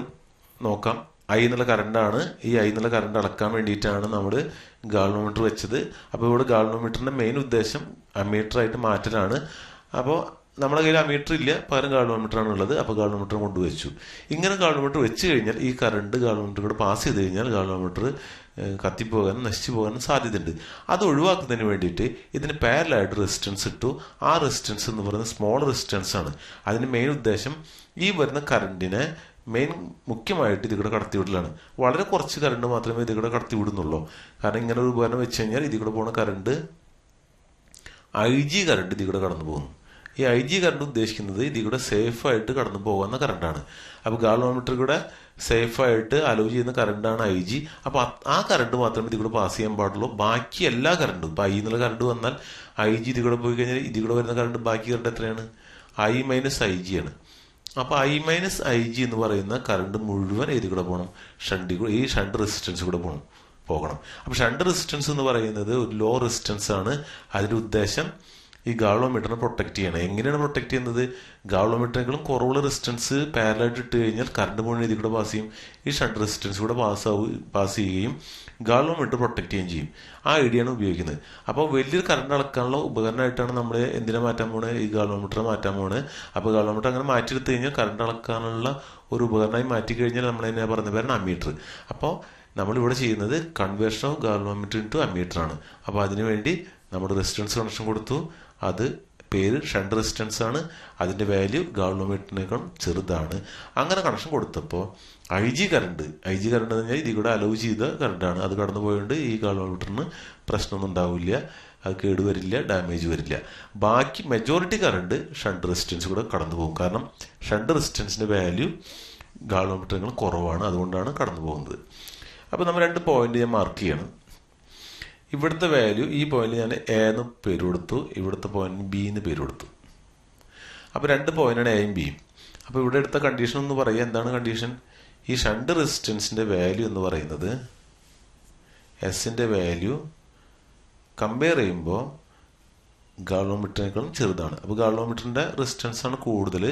നോക്കാം. I എന്നുള്ള കറണ്ടാണ്. ഈ I എന്നുള്ള കറണ്ട് അളക്കാൻ വേണ്ടിയിട്ടാണ് നമ്മൾ ഗാൽവോമീറ്റർ വെച്ചത്. അപ്പോൾ ഇവിടെ ഗാൽവോമീറ്ററിന്റെ മെയിൻ ഉദ്ദേശം അമ്മീറ്ററായിട്ട് മാറ്റലാണ്. അപ്പോൾ നമ്മുടെ കയ്യിൽ അമ്മീറ്റർ ഇല്ല, പകരം ഗാൽവോമീറ്റർ ആണ് ഉള്ളത്. അപ്പോൾ ഗാൽവോമീറ്റർ കൊണ്ടുവച്ചു. ഇങ്ങനെ ഗാൽവോമീറ്റർ വെച്ച് കഴിഞ്ഞാൽ ഈ കറണ്ട് ഗാൽവോമീറ്ററിലൂടെ പാസ് ചെയ്ത് കഴിഞ്ഞാൽ ഗാൽവോമീറ്റർ കത്തിപ്പോകാനും നശിച്ചു പോകാനും സാധ്യതയുണ്ട്. അത് ഒഴിവാക്കുന്നതിന് വേണ്ടിയിട്ട് ഇതിന് പാരലായിട്ട് റെസിസ്റ്റൻസ് ഇട്ടു. ആ റെസിസ്റ്റൻസ് എന്ന് പറയുന്നത് സ്മോൾ റെസിസ്റ്റൻസ് ആണ്. അതിന് മെയിൻ ഉദ്ദേശം ഈ വരുന്ന കറണ്ടിനെ മുഖ്യമായിട്ട് ഇതികൂടെ കടത്തിവിടലാണ്. വളരെ കുറച്ച് കറണ്ട് മാത്രമേ ഇതികൂടെ കടത്തിവിടുന്നുള്ളൂ. കാരണം ഇങ്ങനെ ഒരു ഉപകരണം വെച്ച് കഴിഞ്ഞാൽ ഇതികൂടെ പോകുന്ന കറണ്ട് IG കറണ്ട് ഇതികൂടെ കടന്നു പോകുന്നു. ഈ IG കറണ്ട് ഉദ്ദേശിക്കുന്നത് ഇതികൂടെ സേഫായിട്ട് കടന്നു പോകുന്ന കറണ്ടാണ്. അപ്പോൾ ഗാൽവോമീറ്റർ കൂടെ സേഫായിട്ട് അലോ ചെയ്യുന്ന കറണ്ടാണ് IG. അപ്പോൾ ആ കറണ്ട് മാത്രമേ ഇതികൂടെ പാസ് ചെയ്യാൻ പാടുള്ളൂ. ബാക്കി എല്ലാ കറണ്ടും ഇപ്പോൾ I എന്നുള്ള കറണ്ട് വന്നാൽ IG ഇതികൂടെ പോയി കഴിഞ്ഞാൽ ഇതികൂടെ വരുന്ന കറണ്ട് ബാക്കി കറണ്ട് എത്രയാണ്? I - IG ആണ്. അപ്പോൾ I - IG എന്ന് പറയുന്ന കറണ്ട് മുഴുവൻ ഏത് കൂടെ പോകണം? ഈ ഷണ്ട് റെസിസ്റ്റൻസ് കൂടെ പോകണം. അപ്പോൾ ഷണ്ട് റെസിസ്റ്റൻസ് എന്ന് പറയുന്നത് ഒരു ലോ റെസിസ്റ്റൻസ് ആണ്. അതിന്റെ ഉദ്ദേശം ഈ ഗാൾവോമീറ്ററിനെ പ്രൊട്ടക്ട് ചെയ്യണം. എങ്ങനെയാണ് പ്രൊട്ടക്ട് ചെയ്യുന്നത്? ഗാൾവോമീറ്ററിനെക്കാളും കുറവുള്ള റെസിസ്റ്റൻസ് പാരലായിട്ട് ഇട്ട് കഴിഞ്ഞാൽ കറണ്ട് മുഴുവൻ ഇതിൽ കൂടെ പാസ് ചെയ്യും, ഈ ഷണ്ട് റെസിസ്റ്റൻസ് കൂടെ പാസ് ചെയ്യുകയും ഗാൾവോമീറ്റർ പ്രൊട്ടക്ട് ചെയ്യുകയും ചെയ്യും. ആ ഐഡിയയാണ് ഉപയോഗിക്കുന്നത്. അപ്പോൾ വലിയൊരു കറണ്ട് അളക്കാനുള്ള ഉപകരണമായിട്ടാണ് നമ്മൾ എന്തിനെ മാറ്റാൻ പോകുന്നത്? ഈ ഗാൾവോമീറ്റർ മാറ്റാൻ പോകുന്നത്. അപ്പോൾ ഗാൾവോമീറ്റർ അങ്ങനെ മാറ്റിയെടുത്ത് കഴിഞ്ഞാൽ കറണ്ട് അളക്കാനുള്ള ഒരു ഉപകരണമായി മാറ്റിക്കഴിഞ്ഞാൽ നമ്മൾ തന്നെ പറഞ്ഞ പേരാണ് അമ്മീറ്റർ. അപ്പോൾ നമ്മളിവിടെ ചെയ്യുന്നത് കൺവേർഷൻ ഓഫ് ഗാൾവോമീറ്റർ ഇൻടു അമ്മീറ്റർ ആണ്. അപ്പോൾ അതിനുവേണ്ടി നമ്മൾ റെസിസ്റ്റൻസ് കണക്ഷൻ കൊടുത്തു. അത് പേര് ഷണ്ട് റെസിസ്റ്റൻസ് ആണ്. അതിൻ്റെ വാല്യൂ ഗാൾവോമീറ്ററിനേക്കാൾ ചെറുതാണ്. അങ്ങനെ കണക്ഷൻ കൊടുത്തപ്പോൾ ഐ ജി കറണ്ട് എന്ന് പറഞ്ഞാൽ ഇതിൽ കൂടെ അലോ ചെയ്ത കറണ്ടാണ്. അത് കടന്നു പോയതുകൊണ്ട് ഈ ഗാൾവോമീറ്ററിന് പ്രശ്നമൊന്നും ഉണ്ടാവില്ല, അത് കേടുവരില്ല, ഡാമേജ് വരില്ല. ബാക്കി മെജോറിറ്റി കറണ്ട് ഷണ്ട് റെസിസ്റ്റൻസ് കൂടെ കടന്നു പോകും. കാരണം ഷണ്ട് റെസിസ്റ്റൻസിൻ്റെ വാല്യൂ ഗാൾവോമീറ്ററിനേക്കാൾ കുറവാണ്, അതുകൊണ്ടാണ് കടന്നു പോകുന്നത്. അപ്പോൾ നമ്മൾ 2 പോയിന്റ് ഞാൻ മാർക്ക് ചെയ്യണം. ഇവിടുത്തെ വാല്യൂ, ഈ പോയിന്റ് ഞാൻ എ എന്ന് പേര് കൊടുത്തു, ഇവിടുത്തെ പോയിന്റ് ബി എന്ന് പേര് കൊടുത്തു. അപ്പോൾ 2 പോയിന്റാണ് എയും ബിയും. അപ്പോൾ ഇവിടെ എടുത്ത കണ്ടീഷൻ എന്ന് പറയുക, എന്താണ് കണ്ടീഷൻ? ഈ ഷണ്ട് റെസിസ്റ്റൻസിന്റെ വാല്യൂ എന്ന് പറയുന്നത് എസിന്റെ വാല്യൂ കമ്പയർ ചെയ്യുമ്പോൾ ഗാൾവോമീറ്ററിനേക്കാളും ചെറുതാണ്. അപ്പോൾ ഗാൾവോമീറ്ററിന്റെ റെസിസ്റ്റൻസ് ആണ് കൂടുതൽ,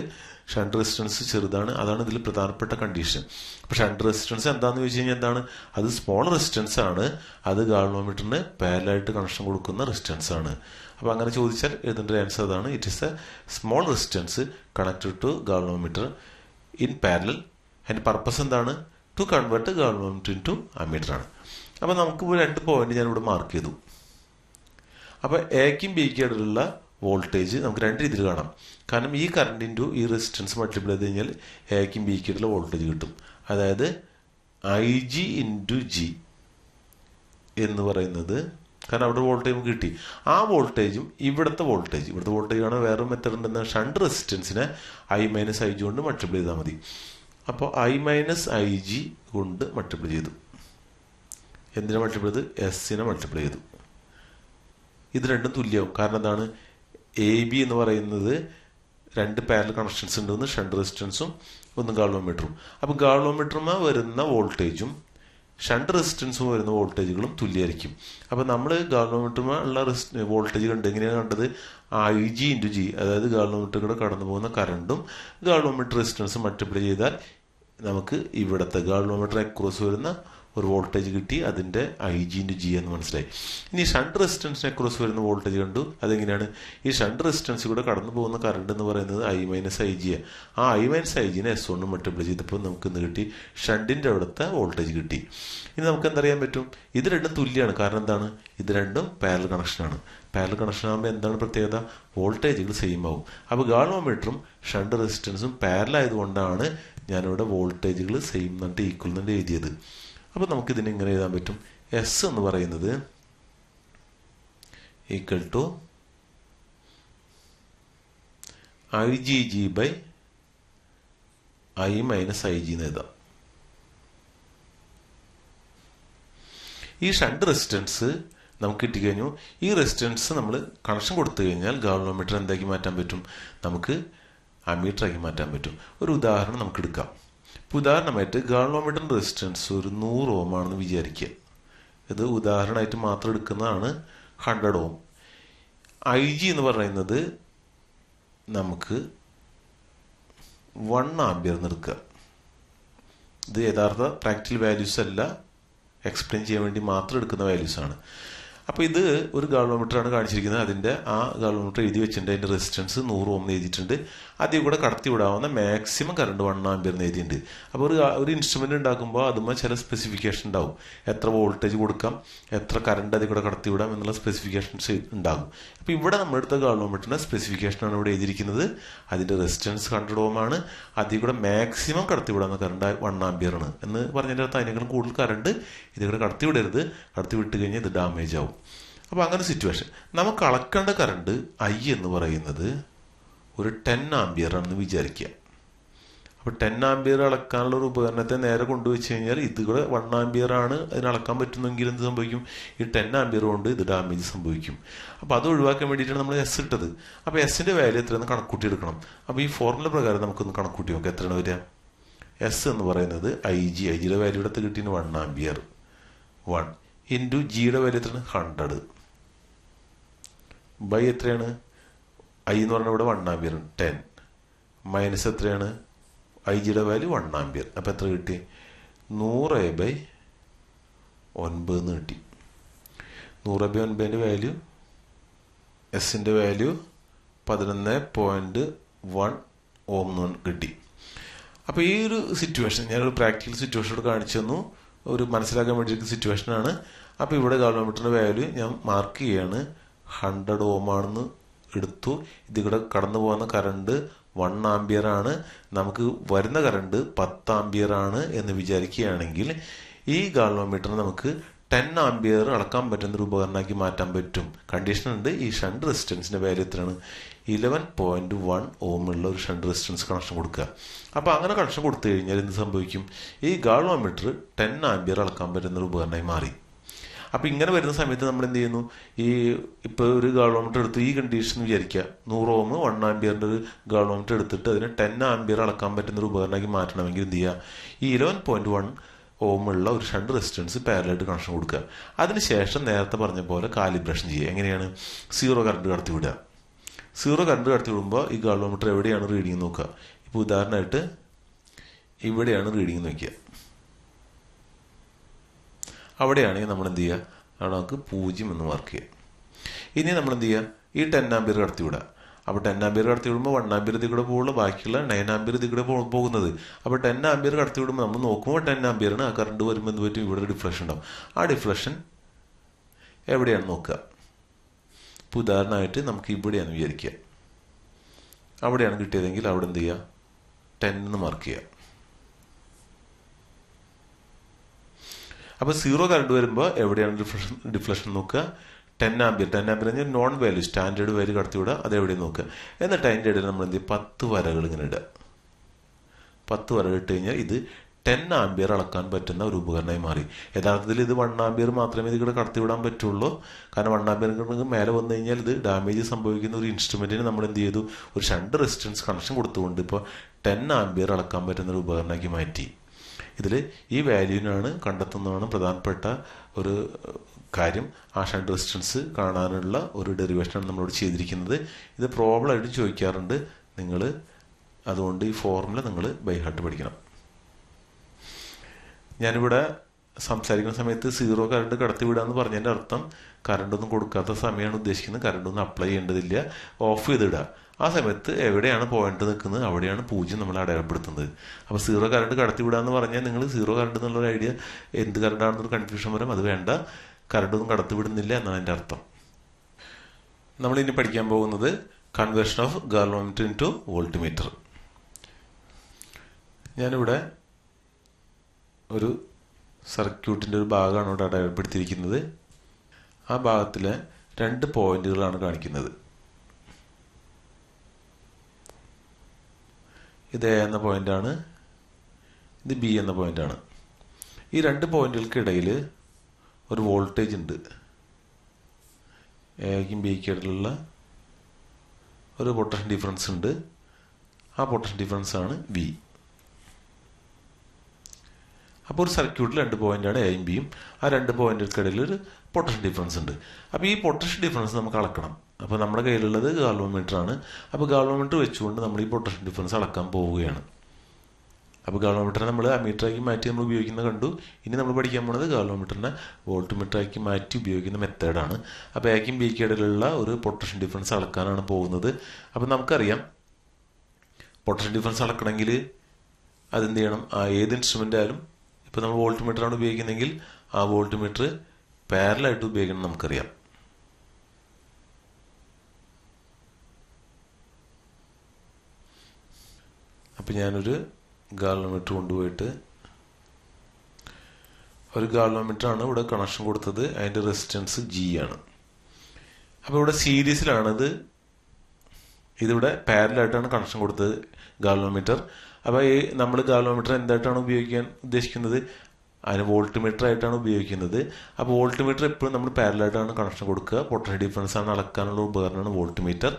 ഷണ്ട് റെസിസ്റ്റൻസ് ചെറുതാണ്. അതാണ് ഇതിൽ പ്രധാനപ്പെട്ട കണ്ടീഷൻ. അപ്പോൾ ഷണ്ട് റെസിസ്റ്റൻസ് എന്താണെന്ന് ചോദിച്ചു കഴിഞ്ഞാൽ എന്താണ്? അത് സ്മോൾ റെസിസ്റ്റൻസ് ആണ്. അത് ഗാൾവോമീറ്ററിന് പാരലായിട്ട് കണക്ഷൻ കൊടുക്കുന്ന റെസിസ്റ്റൻസ് ആണ്. അപ്പോൾ അങ്ങനെ ചോദിച്ചാൽ എഴുതേണ്ട ആൻസർ അതാണ്. It is a small resistance connected to galvanometer in parallel. അതിൻ്റെ പർപ്പസ് എന്താണ്? To convert galvanometer into ammeter ആണ്. അപ്പോൾ നമുക്ക് 2 പോയിന്റ് ഞാൻ ഇവിടെ മാർക്ക് ചെയ്തു. അപ്പോൾ എക്കും ബിക്കും ഇടയിലുള്ള വോൾട്ടേജ് നമുക്ക് 2 രീതിയിൽ കാണാം. കാരണം ഈ കറണ്ട് ഇൻറ്റു ഈ റെസിസ്റ്റൻസ് മൾട്ടിപ്ലൈ ചെയ്ത് കഴിഞ്ഞാൽ എക്കും ബിക്കും ഇടയിലുള്ള വോൾട്ടേജ് കിട്ടും. അതായത് ഐ ജി ഇൻറ്റു ജി എന്ന് പറയുന്നത്, കാരണം അവിടെ വോൾട്ടേജ് നമുക്ക് കിട്ടി, ആ വോൾട്ടേജും ഇവിടുത്തെ വോൾട്ടേജാണ്. വേറെ മെത്തേഡ് ഉണ്ടെന്ന ഷണ്ട് റെസിസ്റ്റൻസിനെ ഐ മൈനസ് ഐ ജി കൊണ്ട് മൾട്ടിപ്ലൈ ചെയ്താൽ മതി. അപ്പോൾ ഐ മൈനസ് ഐ ജി കൊണ്ട് മൾട്ടിപ്ലൈ ചെയ്തു. എന്തിനെ മൾട്ടിപ്ലൈ ചെയ്ത്? എസിനെ മൾട്ടിപ്ലൈ ചെയ്തു. ഇത് രണ്ടും തുല്യമാവും. കാരണം എന്താണ്? എ ബി എന്ന് പറയുന്നത് 2 പാരലൽ കണക്ഷൻസ് ഉണ്ട്, ഒന്ന് ഷണ്ട് റെസിസ്റ്റൻസും ഒന്ന് ഗാൾവോമീറ്ററും. അപ്പോൾ ഗാൾവോമീറ്ററുമായി വരുന്ന വോൾട്ടേജും ഷണ്ട് റെസിസ്റ്റൻസും വരുന്ന വോൾട്ടേജുകളും തുല്യമായിരിക്കും. അപ്പോൾ നമ്മൾ ഗാൾവോമീറ്ററുമായി ഉള്ള വോൾട്ടേജ് കണ്ട് എങ്ങനെയാണ് കണ്ടത്? ഐ ജി ഇൻറ്റു ജി, അതായത് ഗാൾവോമീറ്ററിലൂടെ കടന്നു പോകുന്ന കറണ്ടും ഗാൾവോമീറ്റർ റെസിസ്റ്റൻസും മൾട്ടിപ്ലൈ ചെയ്താൽ നമുക്ക് ഇവിടുത്തെ ഗാൾവോമീറ്റർ അക്രോസ് വരുന്ന ഒരു വോൾട്ടേജ് കിട്ടി. അതിൻ്റെ ഐ ജി ഇൻറ്റു ജി എന്ന് മനസ്സിലായി. ഇനി ഷണ്ട് റെസിസ്റ്റൻസിനെ അക്രോസ് വരുന്ന വോൾട്ടേജ് കണ്ടു. അതെങ്ങനെയാണ്? ഈ ഷണ്ട് റെസിസ്റ്റൻസ് കൂടെ കടന്നു പോകുന്ന കറണ്ട് എന്ന് പറയുന്നത് ഐ മൈനസ് ഐ ജി. ആ ഐ മൈനസ് ഐ ജിനെ എസ് കൊണ്ട് മൾട്ടിപ്ലൈ ചെയ്തപ്പോൾ നമുക്ക് ഇന്ന് കിട്ടി ഷണ്ടിൻ്റെ അവിടുത്തെ വോൾട്ടേജ് കിട്ടി. ഇനി നമുക്ക് എന്തറിയാൻ പറ്റും? ഇത് രണ്ടും തുല്യമാണ്. കാരണം എന്താണ്? ഇത് രണ്ടും പാരലൽ കണക്ഷനാണ്. പാരലൽ കണക്ഷൻ ആകുമ്പോൾ എന്താണ് പ്രത്യേകത? വോൾട്ടേജുകൾ സെയിം ആവും. അപ്പോൾ ഗാൾവോമീറ്ററും ഷണ്ട് റെസിസ്റ്റൻസും പാരലൽ ആയതുകൊണ്ടാണ് ഞാനിവിടെ വോൾട്ടേജുകൾ സെയിം എന്നിട്ട് ഈക്വൽ എന്നിട്ട് എഴുതിയത്. അപ്പോൾ നമുക്കിതിനെ ഇങ്ങനെ എഴുതാൻ പറ്റും. എസ് എന്ന് പറയുന്നത് equal to I G G by I minus I G എന്ന് എഴുതാം. ഈ ഷണ്ട് റെസിസ്റ്റൻസ് നമുക്ക് കിട്ടിക്കഴിഞ്ഞു. ഈ റെസിസ്റ്റൻസ് നമ്മൾ കണക്ഷൻ കൊടുത്തു കഴിഞ്ഞാൽ ഗാൾവോമീറ്റർ എന്താക്കി മാറ്റാൻ പറ്റും? നമുക്ക് അമ്മീറ്ററാക്കി മാറ്റാൻ പറ്റും. ഒരു ഉദാഹരണം നമുക്ക് എടുക്കാം. ഉദാഹരണമായിട്ട് ഗാൾവോമീറ്ററിൻ്റെ റെസിസ്റ്റൻസ് ഒരു 100 ഓം ആണെന്ന് വിചാരിക്കുക. ഇത് ഉദാഹരണമായിട്ട് മാത്രം എടുക്കുന്നതാണ്. 100 ഓം. ഐ ജി എന്ന് പറയുന്നത് നമുക്ക് 1 ആംപിയർ എന്ന് എടുക്കുക. ഇത് യഥാർത്ഥ പ്രാക്ടിക്കൽ വാല്യൂസ് അല്ല, എക്സ്പ്ലെയിൻ ചെയ്യാൻ വേണ്ടി മാത്രം എടുക്കുന്ന വാല്യൂസ് ആണ്. അപ്പോൾ ഇത് ഒരു ഗാൾവോമീറ്ററാണ് കാണിച്ചിരിക്കുന്നത്. അതിൻ്റെ ആ ഗാൾവോമീറ്റർ എഴുതി വെച്ചിട്ടുണ്ട്. അതിൻ്റെ റെസിസ്റ്റൻസ് 100 ഓം എഴുതിയിട്ടുണ്ട്. അതിൽ കൂടെ കടത്തി വിടാവുന്ന മാക്സിമം കറണ്ട് 1 ആംപിയർ എഴുതിയിട്ടുണ്ട്. അപ്പോൾ ഒരു ഇൻസ്ട്രുമെന്റ് ഉണ്ടാക്കുമ്പോൾ അതുമ്പോൾ ചില സ്പെസിഫിക്കേഷൻ ഉണ്ടാവും. എത്ര വോൾട്ടേജ് കൊടുക്കാം, എത്ര കറണ്ട് അതിൽ കൂടെ കടത്തി വിടാം എന്നുള്ള സ്പെസിഫിക്കേഷൻസ് ഉണ്ടാകും. അപ്പോൾ ഇവിടെ നമ്മളെടുത്ത ഗാൾവോമീറ്ററിന്റെ സ്പെസിഫിക്കേഷനാണ് ഇവിടെ എഴുതിയിരിക്കുന്നത്. അതിൻ്റെ റെസിസ്റ്റൻസ് 100 ഓം ആണ്. അതിൽ കൂടെ മാക്സിമം കടത്തി വിടാവുന്ന കറണ്ട് 1 ആംപിയർ ആണ് എന്ന് പറഞ്ഞതിൻ്റെ അകത്ത് അതിനേക്കാളും കൂടുതൽ കറണ്ട് ഇതിൽ കൂടെ കടത്തി വിടരുത്. കടത്തി വിട്ട് കഴിഞ്ഞാൽ ഇത് ഡാമേജ് ആവും. അപ്പോൾ അങ്ങനെ സിറ്റുവേഷൻ. നമുക്ക് അളക്കേണ്ട കറണ്ട് ഐ എന്ന് പറയുന്നത് ഒരു 10 ആംപിയർ ആണെന്ന് വിചാരിക്കുക. അപ്പോൾ 10 ആംപിയർ അളക്കാനുള്ള ഒരു ഉപകരണത്തെ നേരെ കൊണ്ടുവച്ച് കഴിഞ്ഞാൽ ഇത് കൂടെ 1 ആംപിയർ ആണ് അതിന് അളക്കാൻ പറ്റുന്നെങ്കിൽ എന്ത് സംഭവിക്കും? ഈ 10 ആംപിയർ കൊണ്ട് ഇത് ഡാമേജ് സംഭവിക്കും. അപ്പോൾ അത് ഒഴിവാക്കാൻ വേണ്ടിയിട്ടാണ് നമ്മൾ എസ് ഇട്ടത്. അപ്പോൾ എസിൻ്റെ വാല്യൂ എത്രയെന്ന് കണക്കൂട്ടി എടുക്കണം. അപ്പോൾ ഈ ഫോർമുല പ്രകാരം നമുക്കൊന്ന് കണക്കൂട്ടി നോക്കാം. എത്രയാണ് വരിക? എസ് എന്ന് പറയുന്നത് ഐ ജിയുടെ വാല്യൂ എടുത്ത് കിട്ടിയത് 1 ആംപിയർ. 1 ഇൻറ്റു ജിയുടെ വാല്യൂ എത്രയാണ്? 100 ബൈ എത്രയാണ്? ഐ എന്ന് പറഞ്ഞാൽ ഇവിടെ 1 ആംപിയർ 10 മൈനസ് എത്രയാണ് ഐ ജിയുടെ വാല്യൂ 1 ആംപിയർ. അപ്പം എത്ര കിട്ടി 100/9 എന്ന് കിട്ടി. 100/9 വാല്യൂ എസിൻ്റെ വാല്യൂ 11.1 ഓം എന്ന് കിട്ടി. അപ്പോൾ ഈ ഒരു സിറ്റുവേഷൻ ഞാനൊരു പ്രാക്ടിക്കൽ സിറ്റുവേഷനോട് കാണിച്ചു തന്നു, ഒരു മനസ്സിലാക്കാൻ വേണ്ടിയിരിക്കുന്ന സിറ്റുവേഷനാണ്. അപ്പോൾ ഇവിടെ ഗാൽവാമീറ്ററിൻ്റെ വാല്യൂ ഞാൻ മാർക്ക് ചെയ്യാണ് 100 ഓം ആണെന്ന് എടുത്തു. ഇതിവിടെ കടന്നു പോകുന്ന കറണ്ട് 1 ആംപിയർ ആണ്, നമുക്ക് വരുന്ന കറണ്ട് 10 ആംപിയർ ആണ് എന്ന് വിചാരിക്കുകയാണെങ്കിൽ ഈ ഗാൽവാമീറ്ററിനെ നമുക്ക് 10 ആംപിയർ അളക്കാൻ പറ്റുന്ന ഒരു ഉപകരണമാക്കി മാറ്റാൻ പറ്റും. കണ്ടീഷൻ ഉണ്ട്. ഈ ഷണ്ട് റെസിസ്റ്റൻസിന്റെ വാല്യൂ എത്രയാണ് 11.1 ഓം ഉള്ള ഒരു ഷണ്ട് റെസിസ്റ്റൻസ് കണക്ഷൻ കൊടുക്കുക. അപ്പോൾ അങ്ങനെ കണക്ഷൻ കൊടുത്തു കഴിഞ്ഞാൽ എന്ത് സംഭവിക്കും, ഈ ഗാൽവാമീറ്റർ 10 ആംപിയർ അളക്കാൻ പറ്റുന്ന ഒരു ഉപകരണമായി മാറി. അപ്പോൾ ഇങ്ങനെ വരുന്ന സമയത്ത് നമ്മൾ എന്ത് ചെയ്യുന്നു, ഈ ഇപ്പോൾ ഒരു ഗാൽവാമീറ്റർ എടുത്ത് ഈ കണ്ടീഷൻ വിചാരിക്കുക 100 ഓം 1 ആംപിയറിൻ്റെ ഒരു ഗാൽവാമീറ്റർ എടുത്തിട്ട് അതിനെ 10 ആംപിയർ അളക്കാൻ പറ്റുന്ന ഒരു ഉപകരണമാക്കി മാറ്റണമെങ്കിൽ എന്ത് ചെയ്യുക, ഈ 11.1 ഓം ഉള്ള ഒരു ഷണ്ട് റെസിസ്റ്റൻസ് പാരലായിട്ട് കണക്ഷൻ കൊടുക്കുക. അതിനുശേഷം നേരത്തെ പറഞ്ഞ പോലെ കാലിബ്രേഷൻ ചെയ്യുക. എങ്ങനെയാണ്, സീറോ കറണ്ട് കടത്തി വിടുക. സീറോ കറണ്ട് കടത്തി വിടുമ്പോൾ ഈ ഗാൽവാമീറ്റർ എവിടെയാണ് റീഡിങ് നോക്കുക. ഇപ്പോൾ ഉദാഹരണമായിട്ട് ഇവിടെയാണ് റീഡിങ് നോക്കുക. അവിടെയാണെങ്കിൽ നമ്മൾ എന്ത് ചെയ്യുക, അവിടെ നമുക്ക് 0 എന്ന് മാർക്ക് ചെയ്യുക. ഇനി നമ്മൾ എന്ത് ചെയ്യുക, ഈ 10 ആംപിയർ കടത്തി വിടുക. അപ്പോൾ 10 ആംപിയർ കടത്തി വിടുമ്പോൾ 1 ആംപിയർ ഇതിൽ കൂടെ പോകുള്ളൂ, ബാക്കിയുള്ള 9 ആംപിയർ ഇതിൽ കൂടെ പോകുന്നത്. അപ്പോൾ 10 ആംപിയർ കടത്തി വിടുമ്പോൾ നമ്മൾ നോക്കുമ്പോൾ 10 ആംപിയറാണ്. ആ കറണ്ട് വരുമ്പോൾ എന്ത് പറ്റും, ഇവിടെ ഡിഫ്ലക്ഷൻ ഉണ്ടാവും. ആ ഡിഫ്ലക്ഷൻ എവിടെയാണ് നോക്കുക. ഇപ്പോൾ ഉദാഹരണമായിട്ട് നമുക്ക് ഇവിടെയാണ് വിചാരിക്കുക, അവിടെയാണ് കിട്ടിയതെങ്കിൽ അവിടെ എന്ത് ചെയ്യുക, 10 എന്ന് മാർക്ക് ചെയ്യുക. അപ്പോൾ സീറോ കറണ്ട് വരുമ്പോൾ എവിടെയാണ് ഡിഫ്ലക്ഷൻ നോക്കുക, 10 ആംപിയർ. 10 ആംപിയർ കഴിഞ്ഞാൽ നോൺ വാല്യൂ സ്റ്റാൻഡേർഡ് വാല്യൂ കടത്തി വിടുക, അതെവിടെ നോക്കുക. എന്നിട്ട് അതിൻ്റെ ഇടയിൽ നമ്മൾ എന്ത് ചെയ്യും, 10 വരകൾ ഇങ്ങനെ ഇടുക. 10 വരകൾ ഇട്ട് കഴിഞ്ഞാൽ ഇത് 10 ആംപിയർ അളക്കാൻ പറ്റുന്ന ഒരു ഉപകരണമായി മാറി. യഥാർത്ഥത്തിൽ ഇത് 1 ആംപിയർ മാത്രമേ ഇത് ഇവിടെ കടത്തി വിടാൻ പറ്റുള്ളൂ. കാരണം 1 ആംപിയർ മേലെ വന്നു കഴിഞ്ഞാൽ ഇത് ഡാമേജ് സംഭവിക്കുന്ന ഒരു ഇൻസ്ട്രുമെന്റിന് നമ്മൾ എന്ത് ചെയ്തു, ഒരു ഷണ്ട് റെസിസ്റ്റൻസ് കണക്ഷൻ കൊടുത്തുകൊണ്ട് ഇപ്പോൾ 10 ആംപിയർ അളക്കാൻ പറ്റുന്ന ഒരു ഉപകരണമാക്കി മാറ്റി. ഇതിൽ ഈ വാല്യൂവിനാണ് കണ്ടെത്തുന്നതാണ് പ്രധാനപ്പെട്ട ഒരു കാര്യം. ആ ഷണ്ട് റെസിസ്റ്റൻസ് കാണാനുള്ള ഒരു ഡെറിവേഷനാണ് നമ്മളോട് ചെയ്തിരിക്കുന്നത്. ഇത് പ്രോബ്ലം ആയിട്ട് ചോദിക്കാറുണ്ട്. നിങ്ങൾ അതുകൊണ്ട് ഈ ഫോർമുല നിങ്ങൾ ബൈ ഹാർട്ട് പഠിക്കണം. ഞാനിവിടെ സംസാരിക്കുന്ന സമയത്ത് സീറോ കറണ്ട് കടത്തി വിടാന്ന് പറഞ്ഞതിൻ്റെ അർത്ഥം കറണ്ടൊന്നും കൊടുക്കാത്ത സമയമാണ് ഉദ്ദേശിക്കുന്നത്. കറണ്ടൊന്നും അപ്ലൈ ചെയ്യേണ്ടതില്ല, ഓഫ് ചെയ്തിടുക. ആ സമയത്ത് എവിടെയാണ് പോയിന്റ് നിൽക്കുന്നത് അവിടെയാണ് 0 നമ്മൾ അടയാളപ്പെടുത്തുന്നത്. അപ്പോൾ സീറോ കറണ്ട് കടത്തി വിടാന്ന് പറഞ്ഞാൽ നിങ്ങൾ സീറോ കറണ്ട് എന്നുള്ളൊരു ഐഡിയ എന്ത് കറണ്ടാണെന്നൊരു കൺഫ്യൂഷൻ വരും. അത് വേണ്ട, കറണ്ടൊന്നും കടത്തി വിടുന്നില്ല എന്നാണ് എൻ്റെ അർത്ഥം. നമ്മളിനി പഠിക്കാൻ പോകുന്നത് കൺവേർഷൻ ഓഫ് ഗാൽവാമീറ്റർ ഇൻടു വോൾട്ട്മീറ്റർ. ഞാനിവിടെ ഒരു സർക്യൂട്ടിൻ്റെ ഒരു ഭാഗമാണ് ഇവിടെ അടയാളപ്പെടുത്തിയിരിക്കുന്നത്. ആ ഭാഗത്തിലെ 2 പോയിന്റുകളാണ് കാണിക്കുന്നത്. ഇത് എ എന്ന പോയിന്റാണ്, ഇത് ബി എന്ന പോയിന്റാണ്. ഈ 2 പോയിന്റുകൾക്കിടയിൽ ഒരു വോൾട്ടേജ് ഉണ്ട്. എക്കും ബിക്കും ഇടയിലുള്ള ഒരു പൊട്ടൻഷ്യൽ ഡിഫറൻസ് ഉണ്ട്. ആ പൊട്ടൻഷ്യൽ ഡിഫറൻസ് ആണ് വി. അപ്പോൾ ഒരു സർക്യൂട്ടിൽ 2 പോയിന്റാണ് എയും ബിയും. ആ 2 പോയിന്റുകൾക്കിടയിൽ ഒരു പൊട്ടൻഷ്യൽ ഡിഫറൻസ് ഉണ്ട്. അപ്പോൾ ഈ പൊട്ടൻഷ്യൽ ഡിഫറൻസ് നമുക്ക് അളക്കണം. അപ്പോൾ നമ്മുടെ കയ്യിലുള്ളത് ഗാൽവാമീറ്റർ ആണ്. അപ്പോൾ ഗാൽവാമീറ്റർ വെച്ചുകൊണ്ട് നമ്മൾ ഈ പൊട്ടൻഷ്യൽ ഡിഫറൻസ് അളക്കാൻ പോവുകയാണ്. അപ്പോൾ ഗാൽവാമീറ്ററിനെ നമ്മൾ അമീറ്ററാക്കി മാറ്റി നമ്മൾ ഉപയോഗിക്കുന്ന കണ്ടു. ഇനി നമ്മൾ പഠിക്കാൻ പോകുന്നത് ഗാൽവാമീറ്ററിനെ വോൾട്ട്മീറ്ററാക്കി മാറ്റി ഉപയോഗിക്കുന്ന മെത്തേഡാണ്. അപ്പോൾ എക്കും ബിക്കും ഇടയിലുള്ള ഒരു പൊട്ടൻഷ്യൽ ഡിഫറൻസ് അളക്കാനാണ് പോകുന്നത്. അപ്പോൾ നമുക്കറിയാം പൊട്ടൻഷ്യൽ ഡിഫറൻസ് അളക്കണമെങ്കിൽ അതെന്ത് ചെയ്യണം, ഏത് ഇൻസ്ട്രുമെൻ്റ് ആയാലും ഇപ്പോൾ നമ്മൾ വോൾട്ട്മീറ്ററാണ് ഉപയോഗിക്കുന്നതെങ്കിൽ ആ വോൾട്ട്മീറ്റർ പാരലായിട്ട് ഉപയോഗിക്കണം നമുക്കറിയാം. അപ്പം ഞാനൊരു ഗാൽവാമീറ്റർ കൊണ്ടുപോയിട്ട് ഒരു ഗാൽവാമീറ്ററാണ് ഇവിടെ കണക്ഷൻ കൊടുത്തത്. അതിൻ്റെ റെസിസ്റ്റൻസ് ജി ആണ്. അപ്പോൾ ഇവിടെ സീരീസിലാണത്, ഇതിവിടെ പാരലായിട്ടാണ് കണക്ഷൻ കൊടുത്തത് ഗാൽവാമീറ്റർ. അപ്പോൾ ഈ നമ്മൾ ഗാൽവാമീറ്റർ എന്തായിട്ടാണ് ഉപയോഗിക്കാൻ ഉദ്ദേശിക്കുന്നത്, അതിന് വോൾട്ട്മീറ്റർ ആയിട്ടാണ് ഉപയോഗിക്കുന്നത്. അപ്പോൾ വോൾട്ട്മീറ്റർ എപ്പോഴും നമ്മൾ പാരലായിട്ടാണ് കണക്ഷൻ കൊടുക്കുക. പൊട്ടൻഷ്യൽ ഡിഫറൻസ് ആണ് അളക്കാനുള്ള ഉപകരണമാണ് വോൾട്ട്മീറ്റർ.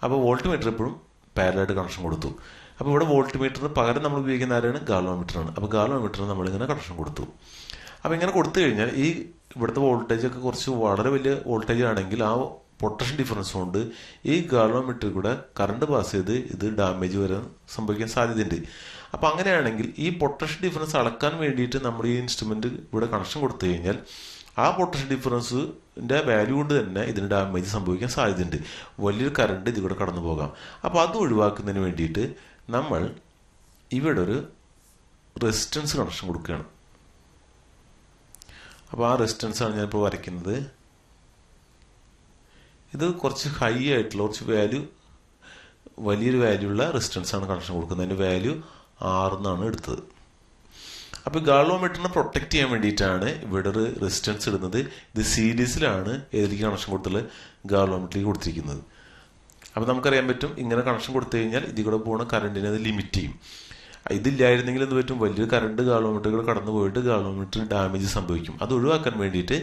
അപ്പോൾ വോൾട്ട്മീറ്റർ എപ്പോഴും പാരലായിട്ട് കണക്ഷൻ കൊടുത്തു. അപ്പോൾ ഇവിടെ വോൾട്ട്മീറ്ററിന് പകരം നമ്മൾ ഉപയോഗിക്കുന്ന ആരാണ്, ഗാൽവാമീറ്ററാണ്. അപ്പോൾ ഗാൽവാമീറ്ററിന് നമ്മളിങ്ങനെ കണക്ഷൻ കൊടുത്തു. അപ്പോൾ ഇങ്ങനെ കൊടുത്തു കഴിഞ്ഞാൽ ഈ ഇവിടുത്തെ വോൾട്ടേജ് ഒക്കെ കുറച്ച് വളരെ വലിയ വോൾട്ടേജ് ആണെങ്കിൽ ആ പൊട്ടൻഷ്യൽ ഡിഫറൻസ് കൊണ്ട് ഈ ഗാൽവാമീറ്ററിൽ കൂടെ കറണ്ട് പാസ് ചെയ്ത് ഇത് ഡാമേജ് വരാൻ സംഭവിക്കാൻ സാധ്യതയുണ്ട്. അപ്പോൾ അങ്ങനെയാണെങ്കിൽ ഈ പൊട്ടൻഷ്യൽ ഡിഫറൻസ് അളക്കാൻ വേണ്ടിയിട്ട് നമ്മൾ ഈ ഇൻസ്ട്രുമെന്റ് ഇവിടെ കണക്ഷൻ കൊടുത്തു കഴിഞ്ഞാൽ ആ പൊട്ടൻഷ്യൽ ഡിഫറൻസിന്റെ വാല്യൂ കൊണ്ട് തന്നെ ഇതിന് ഡാമേജ് സംഭവിക്കാൻ സാധ്യതയുണ്ട്. വലിയൊരു കറണ്ട് ഇതിലൂടെ കടന്നു പോകാം. അപ്പോൾ അത് ഒഴിവാക്കുന്നതിന് വേണ്ടിയിട്ട് നമ്മൾ ഇവിടെ ഒരു റെസിസ്റ്റൻസ് കണക്ഷൻ കൊടുക്കുകയാണ്. അപ്പോൾ ആ റെസിസ്റ്റൻസ് ആണ് ഞാനിപ്പോൾ വരയ്ക്കുന്നത്. ഇത് കുറച്ച് ഹൈ ആയിട്ടുള്ള കുറച്ച് വലിയൊരു വാല്യൂ ഉള്ള റെസിസ്റ്റൻസ് ആണ് കണക്ഷൻ കൊടുക്കുന്നത്. അതിൻ്റെ വാല്യൂ 6 എന്നാണ് എടുത്തത്. അപ്പോൾ ഗാൽവാമീറ്ററിനെ പ്രൊട്ടക്ട് ചെയ്യാൻ വേണ്ടിയിട്ടാണ് ഇവിടെ ഒരു റെസിസ്റ്റൻസ് ഇടുന്നത്. ഇത് സീരീസിലാണ് ഏതിലേക്ക് കണക്ഷൻ കൊടുത്തുള്ളത്, ഗാൽവാമീറ്ററിലേക്ക് കൊടുത്തിരിക്കുന്നത്. അപ്പോൾ നമുക്കറിയാൻ പറ്റും ഇങ്ങനെ കണക്ഷൻ കൊടുത്തു കഴിഞ്ഞാൽ ഇതിൽ കൂടെ പോകുന്ന കറണ്ടിനെ അത് ലിമിറ്റ് ചെയ്യും. ഇതില്ലായിരുന്നെങ്കിൽ എന്ത് പറ്റും, വലിയൊരു കറണ്ട് ഗാൽവാമീറ്ററുകൾ കടന്നു പോയിട്ട് ഗാൽവാമീറ്റർ ഡാമേജ് സംഭവിക്കും. അത് ഒഴിവാക്കാൻ വേണ്ടിയിട്ട്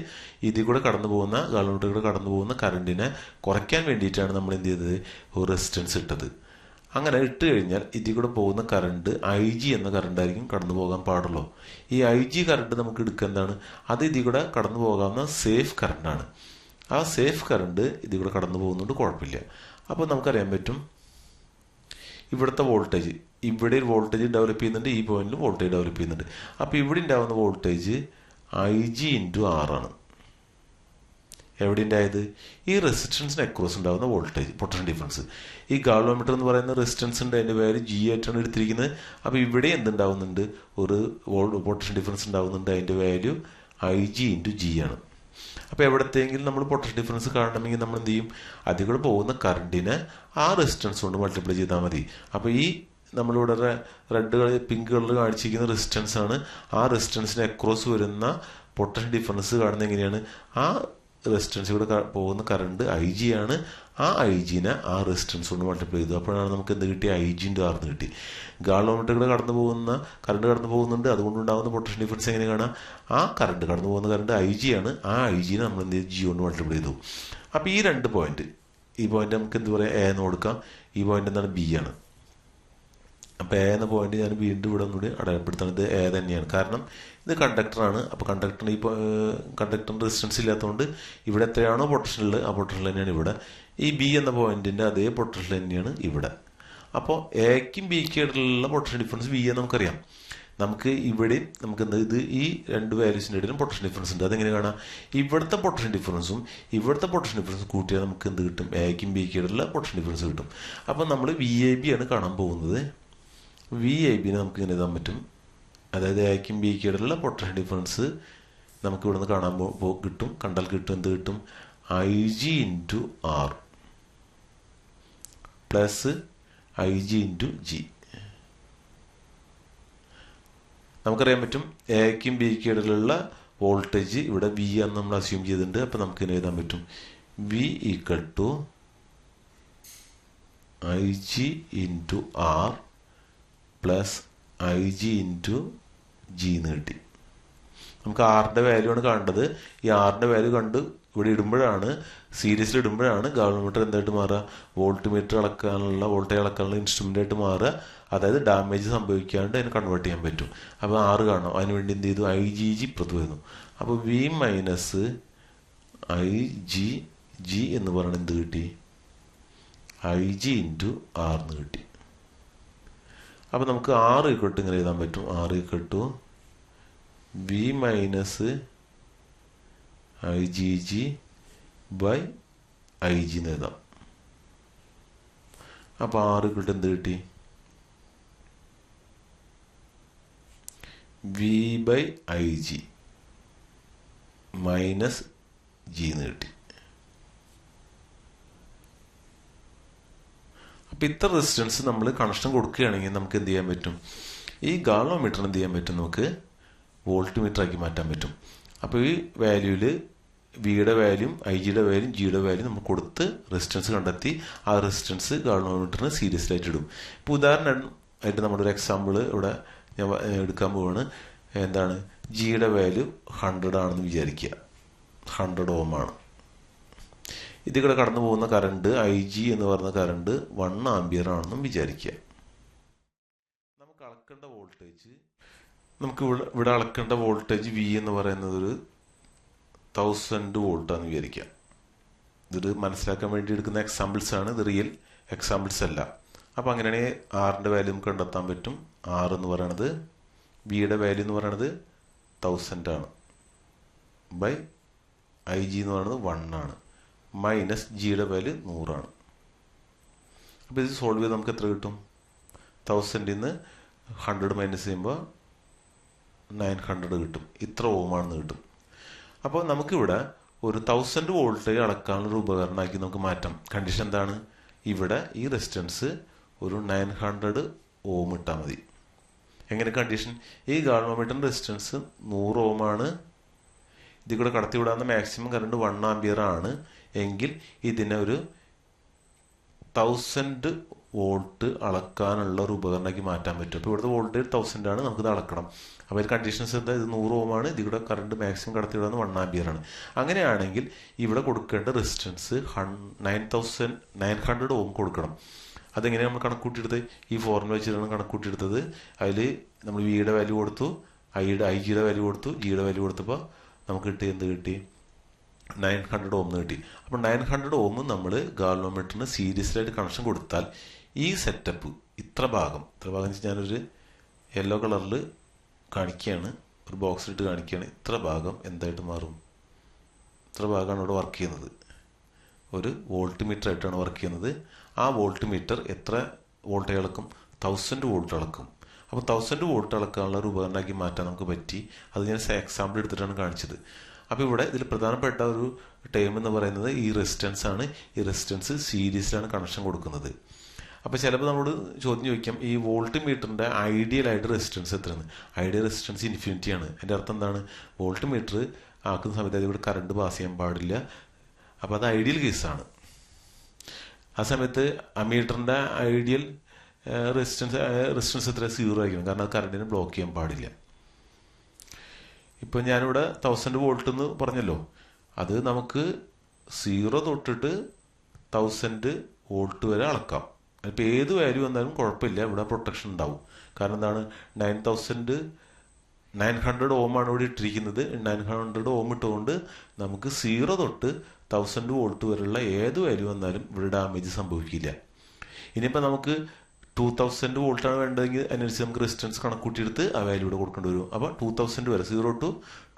ഇതിൽ കൂടെ കടന്നു പോകുന്ന ഗാൽവാമീറ്ററുകൾ കടന്നു പോകുന്ന കറണ്ടിനെ കുറയ്ക്കാൻ വേണ്ടിയിട്ടാണ് നമ്മൾ എന്ത് ചെയ്തത്, ഒരു റെസിസ്റ്റൻസ് ഇട്ടത്. അങ്ങനെ ഇട്ട് കഴിഞ്ഞാൽ ഇതിൽ കൂടെ പോകുന്ന കറണ്ട് IG എന്ന കറണ്ടായിരിക്കും കടന്നു പോകാൻ പാടുള്ളൂ. ഈ IG കറണ്ട് നമുക്ക് എടുക്കുക എന്താണ്, അത് ഇതിൽ കൂടെ കടന്നു പോകാവുന്ന സേഫ് കറണ്ടാണ്. ആ സേഫ് കറണ്ട് ഇതിൽ കൂടെ കടന്നു പോകുന്നതുകൊണ്ട് കുഴപ്പമില്ല. അപ്പോൾ നമുക്കറിയാൻ പറ്റും ഇവിടുത്തെ വോൾട്ടേജ്, ഇവിടെ ഒരു വോൾട്ടേജ് ഡെവലപ്പ് ചെയ്യുന്നുണ്ട്, ഈ പോയിന്റിൽ വോൾട്ടേജ് ഡെവലപ്പ് ചെയ്യുന്നുണ്ട്. അപ്പോൾ ഇവിടെ ഉണ്ടാകുന്ന വോൾട്ടേജ് IG × R ആണ്. എവിടെ ഉണ്ടായത്, ഈ റെസിസ്റ്റൻസിന് അക്രോസ് ഉണ്ടാകുന്ന വോൾട്ടേജ് പൊട്ടൻഷ്യൽ ഡിഫറൻസ്. ഈ ഗാൽവാമീറ്റർ എന്ന് പറയുന്ന റെസിസ്റ്റൻസ് ഉണ്ട്, അതിൻ്റെ വാല്യൂ G ആയിട്ടാണ് എടുത്തിരിക്കുന്നത്. അപ്പോൾ ഇവിടെ എന്തുണ്ടാവുന്നുണ്ട്, ഒരു പൊട്ടൻഷ്യൽ ഡിഫറൻസ് ഉണ്ടാവുന്നുണ്ട്, അതിൻ്റെ വാല്യൂ IG × G ആണ്. അപ്പോൾ എവിടത്തെങ്കിലും നമ്മൾ പൊട്ടൻഷ്യൽ ഡിഫറൻസ് കാണണമെങ്കിൽ നമ്മൾ എന്ത് ചെയ്യും, അതിൽ കൂടെ പോകുന്ന കറണ്ടിനെ ആ റെസിസ്റ്റൻസ് കൊണ്ട് മൾട്ടിപ്ലൈ ചെയ്താൽ മതി. അപ്പോൾ ഈ നമ്മളിവിടെ റെഡ് കളർ പിങ്ക് കളർ കാണിച്ചിരിക്കുന്ന റെസിസ്റ്റൻസ് ആണ്. ആ റെസിസ്റ്റൻസിന് അക്രോസ് വരുന്ന പൊട്ടൻഷ്യൽ ഡിഫറൻസ് കാണുന്നത് എങ്ങനെയാണ്, ആ റെസിസ്റ്റൻസിലൂടെ പോകുന്ന കറണ്ട് IG ആണ്. ആ IGനെ ആ റെസിസ്റ്റൻസ് കൊണ്ട് മൾട്ടിപ്ലൈ ചെയ്തു. അപ്പോഴാണ് നമുക്ക് എന്ത് കിട്ടി, IG × R എന്ന് കിട്ടി. ഗാൽവാമീറ്ററിലൂടെ കടന്നു പോകുന്ന കറണ്ട് കടന്നു പോകുന്നുണ്ട്, അതുകൊണ്ടുണ്ടാകുന്ന പൊട്ടൻഷ്യൽ ഡിഫറൻസ് എങ്ങനെ കാണാം, ആ കറണ്ട് കടന്നു പോകുന്ന കറണ്ട് IG ആണ്. ആ IGനെ നമ്മൾ എന്ത് ചെയ്തു, G കൊണ്ട് മൾട്ടിപ്ലൈ ചെയ്തു. അപ്പോൾ ഈ രണ്ട് പോയിന്റ്, ഈ പോയിന്റ് നമുക്ക് എന്ത് പറയാം, A എന്ന് കൊടുക്കാം. ഈ പോയിന്റ് എന്താണ്, B ആണ്. അപ്പോൾ A എന്ന പോയിന്റ് ഞാൻ വീണ്ടും ഇവിടെ ഒന്നുകൂടി അടയാളപ്പെടുത്തുന്നത് A തന്നെയാണ്. കാരണം ഇത് കണ്ടക്ടറാണ്. അപ്പോൾ കണ്ടക്ടറിന് ഈ കണ്ടക്ടറിന് റെസിസ്റ്റൻസ് ഇല്ലാത്തതുകൊണ്ട് ഇവിടെ എത്രയാണോ പൊട്ടൻഷ്യൽ ഉള്ളത് ആ പൊട്ടൻഷ്യൽ തന്നെയാണ് ഇവിടെ. ഈ B എന്ന പോയിന്റിന്റെ അതേ പൊട്ടൻഷ്യൽ തന്നെയാണ് ഇവിടെ. അപ്പോൾ എക്കും ബിക്കും ഇടയിലുള്ള പൊട്ടൻഷ്യൽ ഡിഫറൻസ് V എന്ന് നമുക്കറിയാം. നമുക്ക് ഇവിടെ നമുക്ക് എന്താ, ഇത് ഈ രണ്ട് വാല്യൂസിൻ്റെ ഇടയിലും പൊട്ടൻഷ്യൽ ഡിഫറൻസ് ഉണ്ട്. അതെങ്ങനെ കാണാം, ഇവിടുത്തെ പൊട്ടൻഷ്യൽ ഡിഫറൻസും ഇവിടുത്തെ പൊട്ടൻഷ്യൽ ഡിഫറൻസും കൂട്ടിയാൽ നമുക്ക് എന്ത് കിട്ടും, എക്കും ബിക്കും ഇടയിലുള്ള പൊട്ടൻഷ്യൽ ഡിഫറൻസ് കിട്ടും. അപ്പോൾ നമ്മൾ VAB ആണ് കാണാൻ പോകുന്നത്. VABനെ നമുക്ക് ഇങ്ങനെ എഴുതാൻ പറ്റും. അതായത് എക്കും ബിക്കും ഇടയിലുള്ള പൊട്ടൻഷ്യൽ ഡിഫറൻസ് നമുക്ക് ഇവിടെ നിന്ന് കാണാൻ കിട്ടും, കണ്ടാൽ കിട്ടും. എന്ത് കിട്ടും, IG × R plus IG × G. നമുക്കറിയാൻ പറ്റും എക്കും ബിക്കും ഇടയിലുള്ള വോൾട്ടേജ് ഇവിടെ V ആണ് നമ്മൾ അസ്യൂം ചെയ്തിട്ടുണ്ട്. അപ്പം നമുക്ക് ഇങ്ങനെ എഴുതാൻ പറ്റും, V = IG × R plus IG × G എന്ന് കിട്ടി. നമുക്ക് ആറിൻ്റെ വാല്യൂ ആണ് കാണേണ്ടത്. ഈ ആറിൻ്റെ വാല്യൂ കണ്ട് ഇവിടെ ഇടുമ്പോഴാണ്, സീരീസിൽ ഇടുമ്പോഴാണ് ഗാൽവാമീറ്റർ എന്തായിട്ട് മാറുക, വോൾട്ട്മീറ്റർ അളക്കാനുള്ള വോൾട്ടേജ് അളക്കാനുള്ള ഇൻസ്ട്രുമെൻ്റ് ആയിട്ട് മാറുക. അതായത് ഡാമേജ് സംഭവിക്കാണ്ട് അതിനെ കൺവേർട്ട് ചെയ്യാൻ പറ്റും. അപ്പോൾ 6 കാണാം. അതിനുവേണ്ടി എന്ത് ചെയ്തു, IGG പുറത്ത് വരുന്നു. അപ്പോൾ V - IGG എന്ന് പറയുന്നത് എന്ത് കിട്ടി, IG × R എന്ന് കിട്ടി. അപ്പോൾ നമുക്ക് R = ഇങ്ങനെ എഴുതാൻ പറ്റും, R = V - IGG / IG എന്ന് എഴുതാം. അപ്പോൾ R = എന്ത് കിട്ടി, V/IG - G എന്ന് കിട്ടി. അപ്പോൾ ഇത്ര റെസിസ്റ്റൻസ് നമ്മൾ കണക്ഷൻ കൊടുക്കുകയാണെങ്കിൽ നമുക്ക് എന്ത് ചെയ്യാൻ പറ്റും, ഈ ഗാൽവാമീറ്ററിന് എന്ത് ചെയ്യാൻ പറ്റും, നമുക്ക് വോൾട്ട് മീറ്റർ ആക്കി മാറ്റാൻ പറ്റും. അപ്പോൾ ഈ വാല്യൂവിൽ വിയുടെ വാല്യൂം IG-യുടെ വാല്യൂം G-യുടെ വാല്യൂം നമ്മൾ കൊടുത്ത് റെസിസ്റ്റൻസ് കണ്ടെത്തി ആ റെസിസ്റ്റൻസ് ഗാൽവാമീറ്ററിന് സീരീസിലായിട്ട് ഇടും. ഇപ്പോൾ ഉദാഹരണമായിട്ട് നമ്മളൊരു എക്സാമ്പിൾ ഇവിടെ ഞാൻ എടുക്കാൻ പോവാണ്. എന്താണ്, G-യുടെ വാല്യൂ 100 ആണെന്ന് വിചാരിക്കുക, 100 Ω ആണ്. ഇതിൽ കൂടെ കടന്നു പോകുന്ന കറണ്ട് IG എന്ന് പറയുന്ന കറണ്ട് 1 ആംപിയർ ആണെന്നും വിചാരിക്കുക. നമുക്ക് അളക്കേണ്ട വോൾട്ടേജ്, നമുക്ക് ഇവിടെ അളക്കേണ്ട വോൾട്ടേജ് V എന്ന് പറയുന്നത് ഒരു 1000 വോൾട്ടാണെന്ന് വിചാരിക്കുക. ഇത് മനസ്സിലാക്കാൻ വേണ്ടി എടുക്കുന്ന എക്സാമ്പിൾസ് ആണ്, ഇത് റിയൽ എക്സാമ്പിൾസ് അല്ല. അപ്പം അങ്ങനെയാണെങ്കിൽ ആറിൻ്റെ വാല്യൂ നമുക്ക് കണ്ടെത്താൻ പറ്റും. ആറ് എന്ന് പറയണത് ബിയുടെ വാല്യൂ എന്ന് പറയണത് 1000 ആണ്, ബൈ ഐ ജി എന്ന് പറയുന്നത് 1 ആണ്, മൈനസ് ജിയുടെ വാല്യൂ 100 ആണ്. അപ്പോൾ ഇത് സോൾവ് ചെയ്ത് നമുക്ക് എത്ര കിട്ടും? 1000 നിന്ന് 100 മൈനസ് ചെയ്യുമ്പോൾ 900 കിട്ടും. ഇത്ര ഓമാണെന്ന് കിട്ടും. അപ്പോൾ നമുക്കിവിടെ ഒരു 1000 വോൾട്ടേജ് അളക്കാനുള്ള ഉപകരണമാക്കി നമുക്ക് മാറ്റാം. കണ്ടീഷൻ എന്താണ്? ഇവിടെ ഈ റെസിസ്റ്റൻസ് ഒരു 900 ഓം ഇട്ടാൽ മതി. എങ്ങനെ കണ്ടീഷൻ? ഈ ഗാൽവോമീറ്ററിന്റെ റെസിസ്റ്റൻസ് 100 ഓമാണ്. ഇതിൽ കൂടെ കടത്തി വിടാവുന്ന മാക്സിമം കറണ്ട് 1 ആംപിയർ ആണ് എങ്കിൽ ഇതിനെ ഒരു 1000 വോൾട്ട് അളക്കാനുള്ള ഒരു ഉപകരണമാക്കി മാറ്റാൻ പറ്റും. അപ്പോൾ ഇവിടുത്തെ വോൾട്ടേജ് 1000 ആണ്, നമുക്കിത് അളക്കണം. അപ്പോൾ ഇത് കണ്ടീഷൻസ് എന്താ? ഇത് 100 ഓമാണ്, ഇതിൽ കൂടെ കറണ്ട് മാക്സിമം കടത്തി വിടാവുന്ന 1 ആംപിയർ ആണ്. അങ്ങനെയാണെങ്കിൽ ഇവിടെ കൊടുക്കേണ്ട റെസിസ്റ്റൻസ് 900 ഓം കൊടുക്കണം. അതെങ്ങനെയാണ് നമ്മൾ കണക്കൂട്ടിയെടുത്തത്? ഈ ഫോർമുല വെച്ചിട്ടാണ് കണക്കൂട്ടിയെടുത്തത്. അതിൽ നമ്മൾ വിയുടെ വാല്യൂ കൊടുത്തു, ഐ ജിയുടെ വാല്യൂ കൊടുത്തു, ജിയുടെ വാല്യൂ കൊടുത്തപ്പോൾ നമുക്ക് കിട്ടി എന്ത് കിട്ടി? 900 ഓം കിട്ടി. അപ്പോൾ 900 ഓം നമ്മൾ ഗാൽവോമീറ്ററിന് സീരീസിലായിട്ട് കണക്ഷൻ കൊടുത്താൽ ഈ സെറ്റപ്പ് ഇത്ര ഭാഗം ഞാനൊരു യെല്ലോ കളറിൽ കാണിക്കുകയാണ്, ഒരു ബോക്സിലിട്ട് കാണിക്കുകയാണ്. ഇത്ര ഭാഗം എന്തായിട്ട് മാറും? ഇത്ര ഭാഗമാണ് ഇവിടെ വർക്ക് ചെയ്യുന്നത്. ഒരു വോൾട്ട് മീറ്റർ ആയിട്ടാണ് വർക്ക് ചെയ്യുന്നത്. ആ വോൾട്ട് മീറ്റർ എത്ര വോൾട്ടേജ് അളക്കും? 1000 വോൾട്ട് അളക്കും. അപ്പോൾ 1000 വോൾട്ട് അളക്കാനുള്ള ഒരു ഉപകരണമാക്കി മാറ്റാൻ നമുക്ക് പറ്റി. അത് ഞാൻ എക്സാമ്പിൾ എടുത്തിട്ടാണ് കാണിച്ചത്. അപ്പോൾ ഇവിടെ ഇതിൽ പ്രധാനപ്പെട്ട ഒരു ടേം എന്ന് പറയുന്നത് ഈ റെസിസ്റ്റൻസ് ആണ്. ഈ റെസിസ്റ്റൻസ് സീരീസിലാണ് കണക്ഷൻ കൊടുക്കുന്നത്. അപ്പോൾ ചിലപ്പോൾ നമ്മളോട് ചോദ്യം ചോദിക്കാം, ഈ വോൾട്ട് മീറ്ററിൻ്റെ ഐഡിയൽ ആയിട്ട് റെസിസ്റ്റൻസ് എത്രയാണ്? ഐഡിയൽ റെസിസ്റ്റൻസ് ഇൻഫിനിറ്റി ആണ്. അതിൻ്റെ അർത്ഥം എന്താണ്? വോൾട്ട് മീറ്റർ ആക്കുന്ന സമയത്ത് ഇവിടെ കറണ്ട് പാസ് ചെയ്യാൻ പാടില്ല. അപ്പോൾ അത് ഐഡിയൽ കേസാണ്. ആ സമയത്ത് അമീറ്ററിൻ്റെ ഐഡിയൽ റെസിസ്റ്റൻസ് എത്ര? 0 ആയിരിക്കണം. കാരണം അത് കറണ്ടിനെ ബ്ലോക്ക് ചെയ്യാൻ പാടില്ല. ഇപ്പം ഞാനിവിടെ 1000 വോൾട്ട് എന്ന് പറഞ്ഞല്ലോ, അത് നമുക്ക് 0 തൊട്ടിട്ട് 1000 വോൾട്ട് വരെ അളക്കാം. ഇപ്പോൾ ഏത് വാല്യൂ വന്നാലും കുഴപ്പമില്ല, ഇവിടെ പ്രൊട്ടക്ഷൻ ഉണ്ടാവും. കാരണം എന്താണ്? 900 ഓമാണ് ഇവിടെ ഇട്ടിരിക്കുന്നത്. 900 ഓം ഇട്ടുകൊണ്ട് നമുക്ക് 0 തൊട്ട് 1000 വോൾട്ട് വരെയുള്ള ഏത് വാല്യൂ വന്നാലും ഇവിടെ ഡാമേജ് സംഭവിക്കില്ല. ഇനിയിപ്പോൾ നമുക്ക് 2000 വോൾട്ടാണ് വേണ്ടതെങ്കിൽ അതിനനുസരിച്ച് നമുക്ക് റെസിസ്റ്റൻസ് കണക്കൂട്ടിയെടുത്ത് ആ വാല്യൂ ഇവിടെ കൊടുക്കേണ്ടി വരും. അപ്പോൾ 2000 വരെ, 0 ടു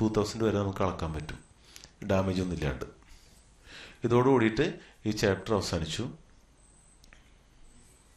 2000 വരെ നമുക്ക് അളക്കാൻ പറ്റും, ഡാമേജ് ഒന്നും ഇല്ലാണ്ട്. ഇതോടുകൂടിയിട്ട് ഈ ചാപ്റ്റർ അവസാനിച്ചു.